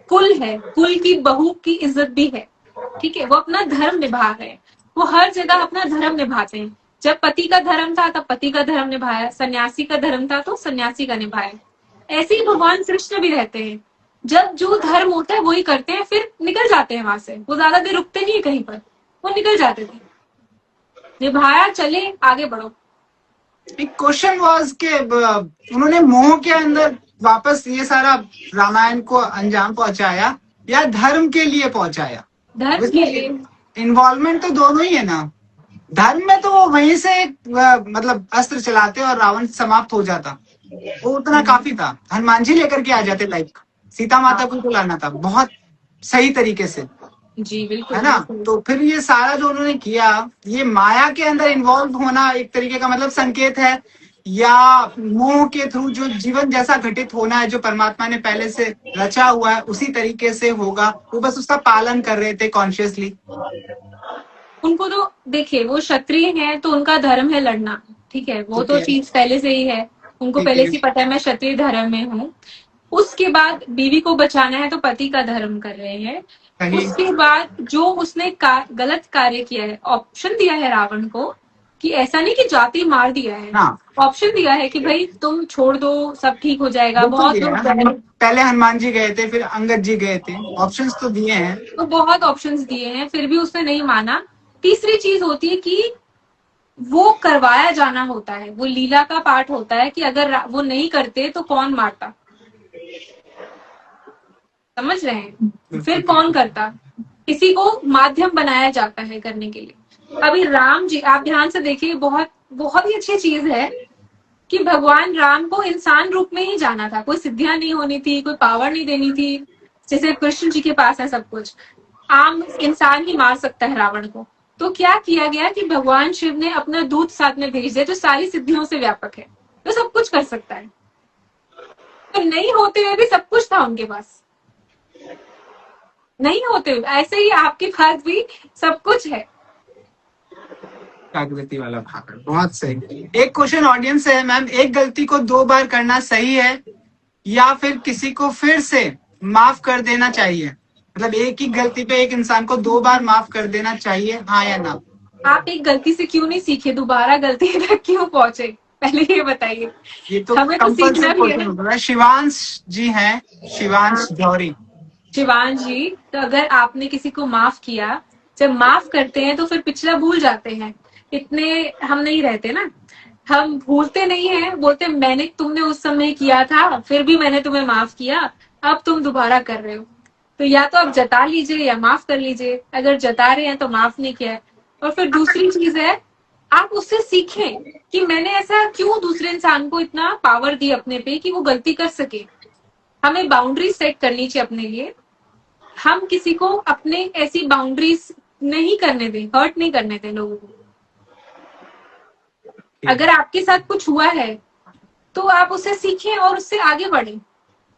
कुल है, कुल की बहू की इज्जत भी है, ठीक है। वो अपना धर्म निभा रहे हैं, वो हर जगह अपना धर्म निभाते हैं। जब पति का धर्म था तब पति का धर्म निभाया, सन्यासी का धर्म था तो सन्यासी का निभाया। ऐसे ही भगवान कृष्ण भी रहते हैं, जब जो धर्म होता है वही करते हैं, फिर निकल जाते हैं वहां से। वो ज्यादा देर रुकते नहीं है कहीं पर, वो निकल जाते थे। निभाया, चले आगे बढ़ो। एक क्वेश्चन वाज के उन्होंने मोह के अंदर वापस ये सारा रामायण को अंजाम पहुंचाया या धर्म के लिए पहुंचाया? धर्म के लिए। इन्वॉल्वमेंट तो दोनों ही है ना। धर्म में तो वो वहीं से मतलब अस्त्र चलाते और रावण समाप्त हो जाता, वो उतना काफी था। हनुमान जी लेकर के आ जाते, लाइक सीता माता को तो लाना था बहुत सही तरीके से, जी बिल्कुल, है ना। बिल्कुल। तो फिर ये सारा जो उन्होंने किया, ये माया के अंदर इन्वॉल्व होना एक तरीके का मतलब संकेत है, या मोह के थ्रू जो जीवन जैसा घटित होना है, जो परमात्मा ने पहले से रचा हुआ है उसी तरीके से होगा, वो बस उसका पालन कर रहे थे कॉन्शियसली। उनको तो देखिए, वो क्षत्रिय हैं तो उनका धर्म है लड़ना, ठीक है। वो ठीक तो है, चीज पहले से ही है, उनको ठीक पहले है, से पता है मैं क्षत्रिय धर्म में हूँ। उसके बाद बीवी को बचाना है तो पति का धर्म कर रहे हैं। सही। उसके बाद जो उसने गलत कार्य किया है, ऑप्शन दिया है रावण को कि ऐसा नहीं कि जाति मार दिया है, हाँ, ऑप्शन दिया है कि भाई तुम छोड़ दो, सब ठीक हो जाएगा। बिल्कुल बहुत दिया लोग है। पहले हनुमान जी गए थे, फिर अंगद जी गए थे, ऑप्शंस तो दिए हैं। तो बहुत ऑप्शंस दिए हैं, फिर भी उसने नहीं माना। तीसरी चीज होती है कि वो करवाया जाना होता है, वो लीला का पार्ट होता है कि अगर वो नहीं करते तो कौन मारता, समझ रहे हैं। फिर कौन करता, किसी को माध्यम बनाया जाता है करने के लिए। अभी राम जी, आप ध्यान से देखिए, बहुत बहुत ही अच्छी चीज है कि भगवान राम को इंसान रूप में ही जाना था। कोई सिद्धियां नहीं होनी थी, कोई पावर नहीं देनी थी, जैसे कृष्ण जी के पास है सब कुछ। आम इंसान ही मार सकता है रावण को। तो क्या किया गया कि भगवान शिव ने अपना दूत साथ में भेज दिया, जो सारी सिद्धियों से व्यापक है, जो सब कुछ कर सकता है। तो नहीं होते हुए भी सब कुछ था उनके पास, नहीं होते हुए ऐसे ही आपके पास भी सब कुछ है। जागृति वाला भाग, बहुत सही। एक क्वेश्चन ऑडियंस से है, मैम, एक गलती को 2 बार करना सही है या फिर किसी को फिर से माफ कर देना चाहिए? मतलब एक ही गलती पे एक इंसान को 2 बार माफ कर देना चाहिए, हाँ या ना? आप एक गलती से क्यों नहीं सीखे, दोबारा गलती तक क्यों पहुंचे, पहले ये बताइए। ये तो हमें तो सीखना भी है। होगा। शिवांश जी हैं, शिवांश जौहरी। शिवान जी, तो अगर आपने किसी को माफ किया, जब माफ करते हैं तो फिर पिछला भूल जाते हैं। इतने हम नहीं रहते ना, हम भूलते नहीं है, बोलते मैंने, तुमने उस समय किया था, फिर भी मैंने तुम्हें माफ किया, अब तुम दोबारा कर रहे हो। तो या तो आप जता लीजिए या माफ कर लीजिए। अगर जता रहे हैं तो माफ नहीं किया है। और फिर दूसरी चीज है, आप उससे सीखें कि मैंने ऐसा क्यों दूसरे इंसान को इतना पावर दी अपने पे कि वो गलती कर सके। हमें बाउंड्री सेट करनी चाहिए अपने लिए। हम किसी को अपने ऐसी बाउंड्रीज नहीं करने दें, हर्ट नहीं करने दें लोगों को। अगर आपके साथ कुछ हुआ है तो आप उससे सीखें और उससे आगे बढ़ें।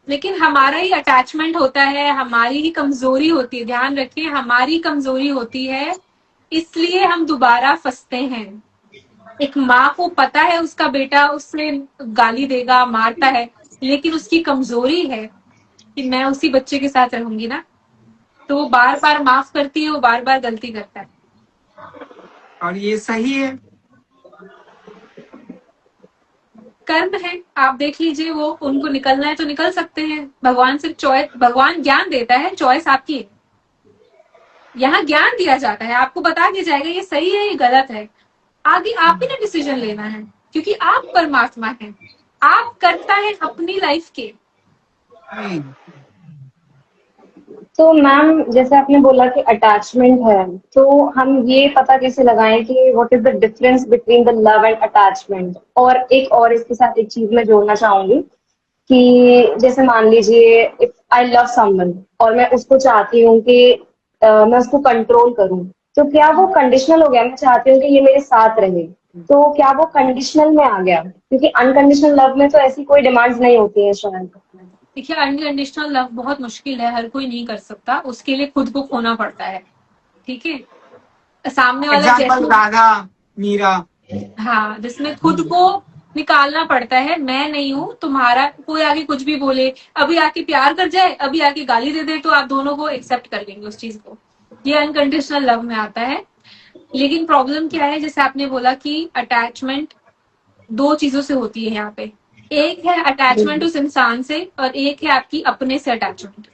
लेकिन हमारा ही अटैचमेंट होता है, हमारी ही कमजोरी होती है, ध्यान रखें, हमारी कमजोरी होती है, इसलिए हम दोबारा फंसते हैं। एक माँ को पता है उसका बेटा उससे गाली देगा, मारता है, लेकिन उसकी कमजोरी है कि मैं उसी बच्चे के साथ रहूंगी ना, तो वो बार बार माफ करती है, वो बार बार गलती करता है। और ये सही है, कर्म है, आप देख लीजिए। वो उनको निकलना है तो निकल सकते हैं। भगवान सिर्फ चॉइस, भगवान ज्ञान देता है, चॉइस आपकी है। यहाँ ज्ञान दिया जाता है, आपको बता दिया जाएगा ये सही है ये गलत है, आगे आप ही ने डिसीजन लेना है, क्योंकि आप परमात्मा हैं, आप करता है अपनी लाइफ के। तो मैम, जैसे आपने बोला कि अटैचमेंट है, तो हम ये पता कैसे लगाएं कि what is the difference between the love and attachment? और एक और इसके साथ एक चीज मैं जोड़ना चाहूंगी कि जैसे मान लीजिए, इफ आई लव समवन और मैं उसको चाहती हूँ कि मैं उसको कंट्रोल करूँ, तो क्या वो कंडीशनल हो गया? मैं चाहती हूँ कि ये मेरे साथ रहे, तो क्या वो कंडीशनल में आ गया? क्योंकि अनकंडीशनल लव में तो ऐसी कोई डिमांड्स नहीं होती है शायद। देखिए, अनकंडीशनल लव बहुत मुश्किल है, हर कोई नहीं कर सकता, उसके लिए खुद को खोना पड़ता है। ठीक है, सामने वाला एग्जाम्पल जैसे, राधा, मीरा। हाँ, जिसमें खुद को निकालना पड़ता है, मैं नहीं हूँ तुम्हारा, कोई आगे कुछ भी बोले, अभी आके प्यार कर जाए, अभी आके गाली दे दे, तो आप दोनों को एक्सेप्ट कर लेंगे उस चीज को। ये अनकंडीशनल लव में आता है। लेकिन प्रॉब्लम क्या है, जैसे आपने बोला कि अटैचमेंट दो चीजों से होती है यहाँ पे। एक है अटैचमेंट उस इंसान से, और एक है आपकी अपने से अटैचमेंट।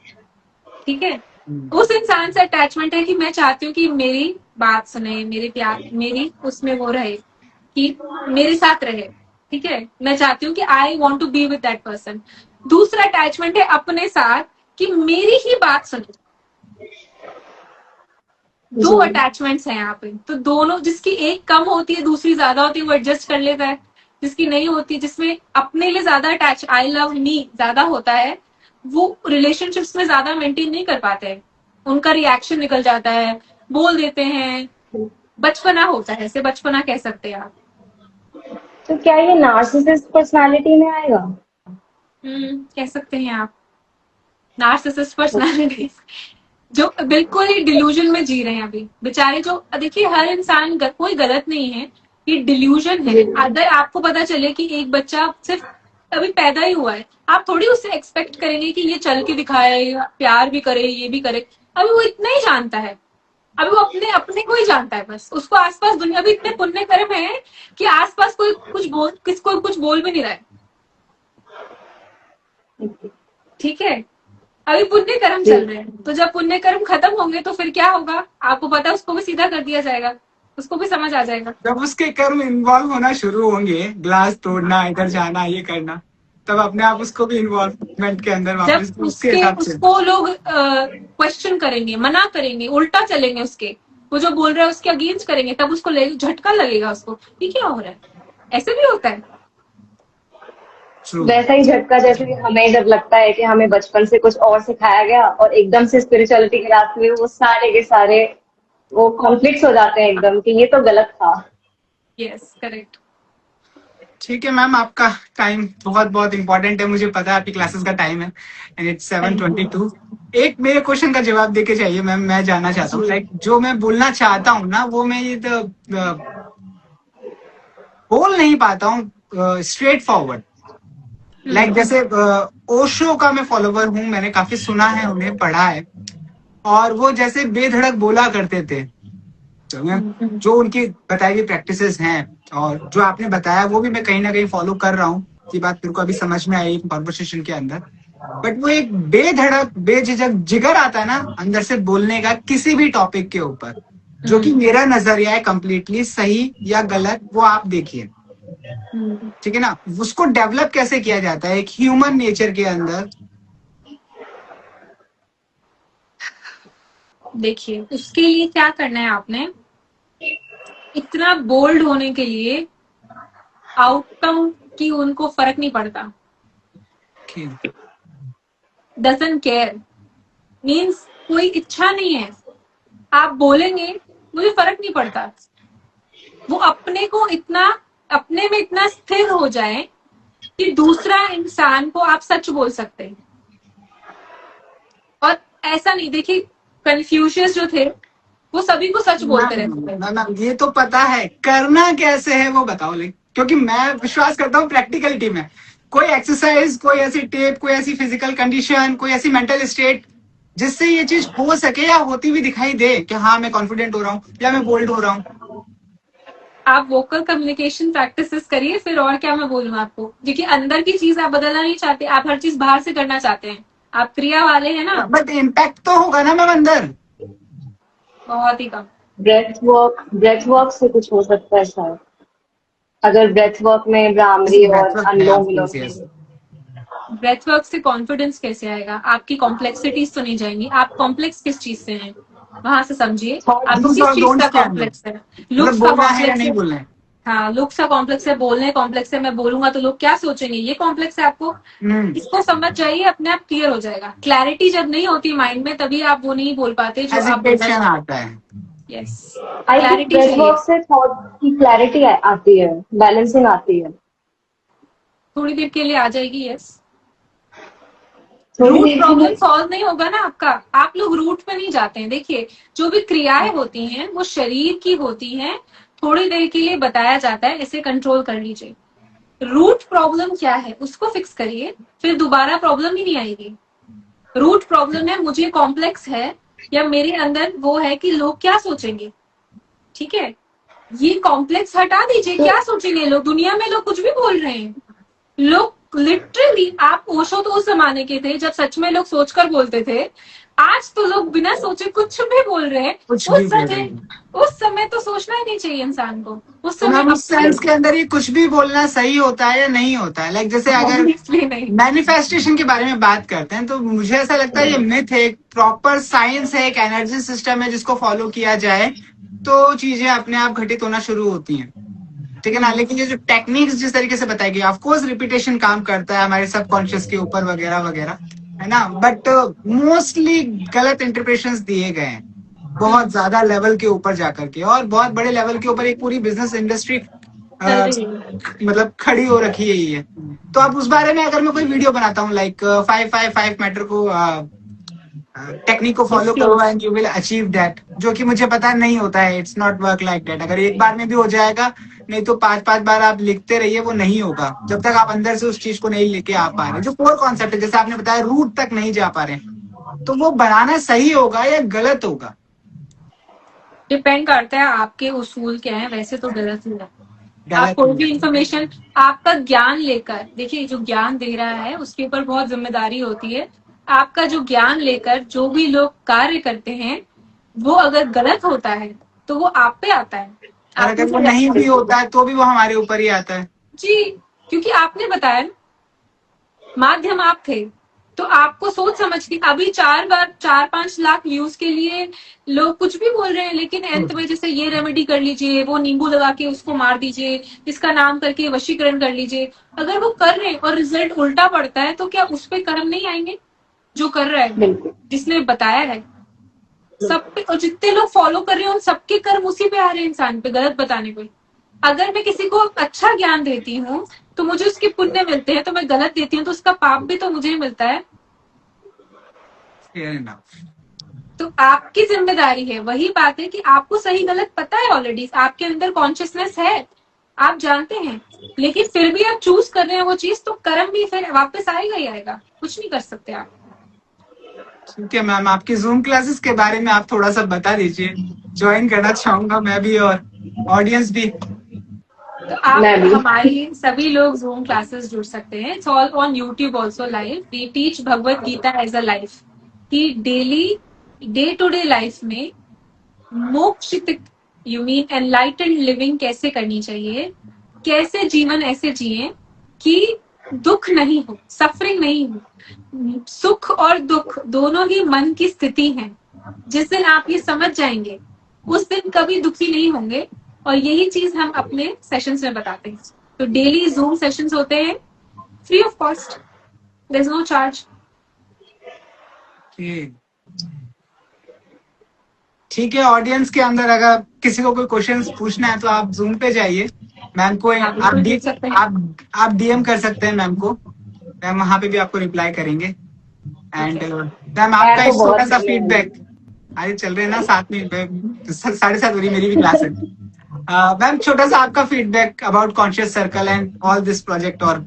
ठीक है, उस इंसान से अटैचमेंट है कि मैं चाहती हूँ कि मेरी बात सुने, मेरे प्यार, मेरी उसमें वो रहे, कि मेरे साथ रहे। ठीक है, मैं चाहती हूँ कि I want to be with that person. दूसरा अटैचमेंट है अपने साथ, कि मेरी ही बात सुने। दो जी। अटैचमेंट्स हैं यहाँ पे, तो दोनों, जिसकी एक कम होती है दूसरी ज्यादा होती है, वो एडजस्ट कर लेता है। जिसकी नहीं होती, जिसमें अपने लिए ज्यादा अटैच, आई लव मी ज्यादा होता है, वो रिलेशनशिप्स में ज्यादा मेंटेन नहीं कर पाते हैं। उनका रिएक्शन निकल जाता है, बोल देते हैं, बचपना होता है, इसे बचपना कह सकते हैं आप। तो क्या ये नार्सिसिस्ट पर्सनालिटी में आएगा? कह सकते हैं आप, नार्सिसिस्ट पर्सनालिटी, जो बिल्कुल ही डिल्यूजन में जी रहे हैं अभी बेचारे। जो देखिए, हर इंसान कोई गलत नहीं है, ये डिल्यूजन है। जी। अगर आपको पता चले कि एक बच्चा सिर्फ अभी पैदा ही हुआ है, आप थोड़ी उससे एक्सपेक्ट करेंगे कि ये चल के दिखाए, प्यार भी करे, ये भी करे। अभी वो इतना ही जानता है, अभी वो अपने अपने को ही जानता है बस। उसको आसपास दुनिया भी इतने पुण्य कर्म है कि आसपास कोई कुछ बोल, किसको कुछ बोल भी नहीं रहा है। ठीक है, अभी पुण्य कर्म जी। चल रहे हैं, तो जब पुण्य कर्म खत्म होंगे तो फिर क्या होगा आपको पता है, उसको भी सीधा कर दिया जाएगा, उसको भी समझ आ जाएगा। जब उसके कर्म इन्वॉल्व होना शुरू होंगे, ग्लास तोड़ना, इधर जाना, ये करना, तब अपने आप उसको भी इन्वॉल्वमेंट के अंदर जब वापस उसके हिसाब से। उसको लोग क्वेश्चन करेंगे, मना करेंगे, उल्टा चलेंगे उसके, वो जो बोल रहा है उसके अगेंस्ट करेंगे, तब उसको झटका लगेगा, उसको ये क्या हो रहा है। ऐसे भी होता है। True. वैसा ही झटका जैसे कि हमें जब लगता है कि हमें बचपन से कुछ और सिखाया गया और एकदम से स्पिरिचुअलिटी के रास्ते में वो सारे के सारे वो कॉन्फ्लिक्ट्स हो जाते हैं एकदम कि ये तो गलत था। Yes, correct. ठीक है मैम, आपका टाइम बहुत बहुत इंपॉर्टेंट है, मुझे पता है आपकी क्लासेस का टाइम है, एंड इट्स 7:22। एक मेरे क्वेश्चन का जवाब देके चाहिए मैम, मैं जानना चाहता हूँ, लाइक जो मैं बोलना चाहता हूँ ना, वो मैं ये बोल नहीं पाता हूँ स्ट्रेट फॉरवर्ड। लाइक जैसे ओशो का मैं फॉलोवर हूँ, मैंने काफी सुना है, उन्हें पढ़ा है, और वो जैसे बेधड़क बोला करते थे। तो मैं जो उनकी बताई हुई प्रैक्टिसेस हैं और जो आपने बताया, वो भी मैं कहीं ना कहीं फॉलो कर रहा हूँ। ये बात मेरे को अभी समझ में आई कॉन्वर्सेशन के अंदर। बट वो एक बेधड़क बेझिझक जिगर आता है ना अंदर से बोलने का, किसी भी टॉपिक के ऊपर, जो कि मेरा नजरिया है कंप्लीटली सही या गलत, वो आप देखिए। ठीक है ना, उसको डेवलप कैसे किया जाता है एक ह्यूमन नेचर के अंदर? देखिए, उसके लिए क्या करना है आपने, इतना बोल्ड होने के लिए आउटकम की उनको फर्क नहीं पड़ता। डजंट केयर, मीन्स कोई इच्छा नहीं है, आप बोलेंगे मुझे फर्क नहीं पड़ता। वो अपने को इतना, अपने में इतना स्थिर हो जाए कि दूसरा इंसान को आप सच बोल सकते हैं। और ऐसा नहीं, देखिए कन्फ्यूशियस जो थे वो सभी को सच बोलते रहते थे। मैम ये तो पता है, करना कैसे है वो बताओ। लाइक क्योंकि मैं विश्वास करता हूँ प्रैक्टिकलिटी में, कोई एक्सरसाइज, कोई ऐसी टेप, कोई ऐसी फिजिकल कंडीशन, कोई ऐसी मेंटल स्टेट जिससे ये चीज हो सके या होती हुई दिखाई दे कि हाँ मैं कॉन्फिडेंट हो रहा हूँ या मैं बोल्ड हो रहा हूँ। आप वोकल कम्युनिकेशन प्रैक्टिसेस करिए, फिर और क्या मैं बोलूँ आपको। क्योंकि अंदर की चीज आप बदलना नहीं चाहते, आप हर चीज बाहर से करना चाहते हैं, आप क्रिया वाले हैं ना। बट इम्पैक्ट तो होगा ना मैम अंदर। बहुत ही कम। ब्रेथ वर्क से कुछ हो सकता है शायद, अगर ब्रेथ वर्क में भ्रामरी और अनुलोम विलोम। ब्रेथ वर्क से कॉन्फिडेंस कैसे आएगा, आपकी कॉम्प्लेक्सिटीज तो नहीं जाएंगी। आप कॉम्प्लेक्स किस चीज से हैं वहां से समझिए, आपको किस चीज का कॉम्प्लेक्स है। लुक्स का कॉम्प्लेक्स है, हाँ, लुक्स का कॉम्प्लेक्स है, बोलने कॉम्प्लेक्स है, मैं बोलूंगा तो लोग क्या सोचेंगे, ये कॉम्प्लेक्स है आपको। इसको समझ जाइए, अपने आप क्लियर हो जाएगा। क्लैरिटी जब नहीं होती माइंड में, तभी आप वो नहीं बोल पाते जो आप बोलना आता है। Yes, I think clarity breath चाहिए। वर्क से थॉट की क्लैरिटी आती है, बैलेंसिंग आती है। थोड़ी देर के लिए आ जाएगी, यस। थोड़ी रूट देर के प्रॉब्लम लिए। सॉल्व नहीं होगा ना आपका, आप लोग रूट पे नहीं जाते हैं। देखिए, जो भी क्रियाएं होती हैं वो शरीर की होती हैं, थोड़ी देर के लिए बताया जाता है इसे कंट्रोल कर लीजिए। रूट प्रॉब्लम क्या है उसको फिक्स करिए, फिर दोबारा प्रॉब्लम ही नहीं आएगी। रूट प्रॉब्लम है मुझे कॉम्प्लेक्स है, या मेरे अंदर वो है कि लोग क्या सोचेंगे, ठीक है। ये कॉम्प्लेक्स हटा दीजिए, तो क्या सोचेंगे लोग, दुनिया में लोग कुछ भी बोल रहे हैं। लोग लिटरली, आप ओशो तो उस जमाने के थे जब सच में लोग सोचकर बोलते थे, आज तो लोग बिना सोचे कुछ भी बोल रहे हैं। कुछ भी उस बोल रहे समय हैं। उस समय तो सोचना ही नहीं चाहिए इंसान को, उस तो समय मैम उस अपने सेंस के अंदर ये कुछ भी बोलना सही होता है या नहीं होता है? लाइक जैसे अगर ऑब्वियसली नहीं। मैनिफेस्टेशन के बारे में बात करते हैं तो मुझे ऐसा लगता है ये मिथ है, एक प्रॉपर साइंस है, एक एनर्जी सिस्टम है जिसको फॉलो किया जाए तो चीजें अपने आप घटित होना शुरू होती हैं, ठीक है ना। लेकिन ये जो टेक्निक्स जिस तरीके से बताई गई, ऑफकोर्स रिपीटेशन काम करता है हमारे सबकॉन्शियस के ऊपर वगैरह वगैरह, है ना, बट मोस्टली गलत इंटरप्रिटेशंस दिए गए हैं बहुत ज्यादा लेवल के ऊपर जाकर के, और बहुत बड़े लेवल के ऊपर एक पूरी बिजनेस इंडस्ट्री चल रही है। मतलब खड़ी हो रखी है ये। तो अब उस बारे में अगर मैं कोई वीडियो बनाता हूँ लाइक 555 मैटर को टेक्निक को फॉलो करो and you will achieve that, जो कि मुझे पता नहीं होता है, it's not work like that. अगर एक बार में भी हो जाएगा, नहीं तो 5-5 बार आप लिखते रहिए, वो नहीं होगा जब तक आप अंदर से उस चीज को नहीं लेके आ पा रहे। जो कोर कॉन्सेप्ट है, जैसे आपने बताया, रूट तक नहीं जा पा रहे, तो वो बनाना सही होगा या गलत होगा? डिपेंड करता है आपके उसूल क्या है, वैसे तो गलत ही है। आप गलत कोई भी नहीं। इंफॉर्मेशन, आपका ज्ञान लेकर, देखिए जो ज्ञान दे रहा है उसके ऊपर बहुत जिम्मेदारी होती है। आपका जो ज्ञान लेकर जो भी लोग कार्य करते हैं, वो अगर गलत होता है तो वो आप पे आता है, और आप में अगर वो से नहीं भी जाता है। होता है तो भी वो हमारे ऊपर ही आता है। जी, क्योंकि आपने बताया ना, माध्यम आप थे, तो आपको सोच समझ के अभी 4-5 लाख व्यूज के लिए लोग कुछ भी बोल रहे हैं, लेकिन अंत में जैसे ये रेमेडी कर लीजिए, वो नींबू लगा के उसको मार दीजिए, इसका नाम करके वशीकरण कर लीजिए। अगर वो कर रहे हैं और रिजल्ट उल्टा पड़ता है तो क्या उस पर कर्म नहीं आएंगे? जो कर रहा है, बिल्कुल जिसने बताया है, सब पे, और जितने लोग फॉलो कर रहे हैं उन सबके कर्म उसी पे आ रहे हैं, इंसान पे गलत बताने पे। अगर मैं किसी को अच्छा ज्ञान देती हूँ तो मुझे उसके पुण्य मिलते हैं, तो मैं गलत देती हूँ तो उसका पाप भी तो मुझे ही मिलता है। Fair enough. तो आपकी जिम्मेदारी है, वही बात है कि आपको सही गलत पता है, ऑलरेडी आपके अंदर कॉन्शियसनेस है, आप जानते हैं, लेकिन फिर भी आप चूज कर रहे हैं वो चीज, तो कर्म भी फिर वापस आएगा ही आएगा, कुछ नहीं कर सकते आप। ठीक है मैम, आपकी जूम क्लासेस के बारे में आप थोड़ा सा बता दीजिए, ज्वाइन करना चाहूंगा मैं भी और ऑडियंस भी। तो आप मैं भी। हमारी सभी लोग जूम क्लासेस जुड़ सकते हैं, it's all on YouTube also live. We teach Bhagavad Gita as a life, कि daily day to day life में मोक्ष तक, यू मीन एनलाइटेंड लिविंग कैसे करनी चाहिए, कैसे जीवन ऐसे जिए कि दुख नहीं हो, सफरिंग नहीं हो। सुख और दुख दोनों ही मन की स्थिति है। जिस दिन आप ये समझ जाएंगे उस दिन कभी दुखी नहीं होंगे, और यही चीज हम अपने सेशंस में बताते हैं। तो डेली जूम सेशंस होते हैं, free of cost, there is no charge. ठीक है, ऑडियंस के अंदर अगर किसी को कोई क्वेश्चंस पूछना है तो आप जूम पे जाइए, मैम को आप आप बिल्कुल डी पूछ सकते हैं। आप डीएम कर सकते हैं मैम को, मैम वहां पे भी आपको रिप्लाई करेंगे। एंड मैम मैं आपका तो एक छोटा बहुत सा फ्री हूँ। फीडबैक, आगे चल रहे हैं ना 7 में 7:30 हो रही, मेरी भी क्लास है। मैम छोटा सा आपका feedback about conscious circle and all this project. और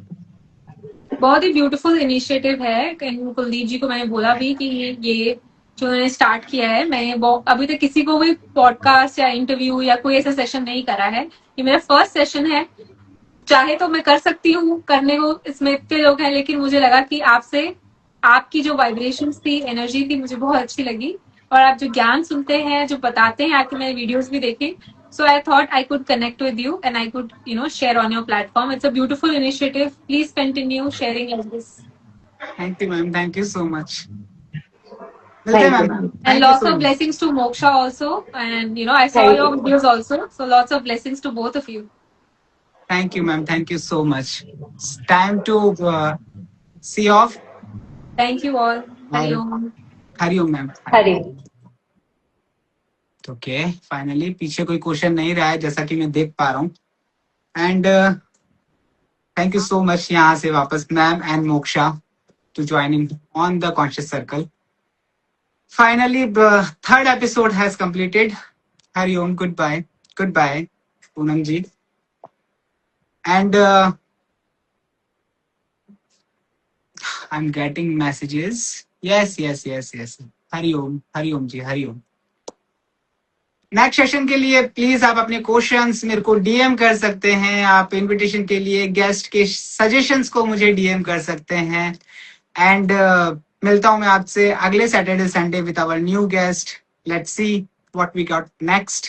बहुत ही ब्यूटीफुल इनिशिएटिव है, कुलदीप जी को मैंने बोला भी कि ये जो उन्होंने स्टार्ट किया है, मैं अभी तक किसी को भी पॉडकास्ट या इंटरव्यू या कोई ऐसा सेशन नहीं करा है, ये मेरा फर्स्ट सेशन है। चाहे तो मैं कर सकती हूँ, करने को इसमें इतने लोग हैं, लेकिन मुझे लगा कि आपसे, आपकी जो वाइब्रेशंस थी, एनर्जी थी, मुझे बहुत अच्छी लगी। और आप जो ज्ञान सुनते हैं, जो बताते हैं, आपके मैंने वीडियोस भी देखे, so I thought I could connect with you and I could, share on your platform. It's a beautiful initiative. Please continue sharing like this. Thank you ma'am, thank you so much. मिलते हैं thank you ma'am, ma'am. And thank you lots so of much. blessings to Moksha also. And I saw thank your you. videos also. So lots of blessings to both of you. Thank you ma'am, thank you so much. Time to see off. Thank you all. Hari Om. Hari Om ma'am. Hari. Okay, finally पीछे कोई क्वेश्चन नहीं रहा है जैसा कि मैं देख पा रहा हूँ. And thank you so much यहाँ से वापस ma'am and Moksha to joining on the conscious circle. Finally third episode has completed. Hari Om, good bye Poonam ji. And I'm getting messages. Yes. Hari Om ji, Hari Om. Next session के लिए प्लीज आप अपने क्वेश्चंस मेरे को डीएम कर सकते हैं. आप इनविटेशन के लिए गेस्ट के सजेशंस को मुझे डीएम कर सकते हैं. एंड मिलता हूं मैं आपसे अगले Saturday Sunday with our new guest. Let's see what we got next.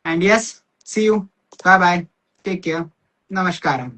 And yes, see you, bye bye, take care, नमस्कारम.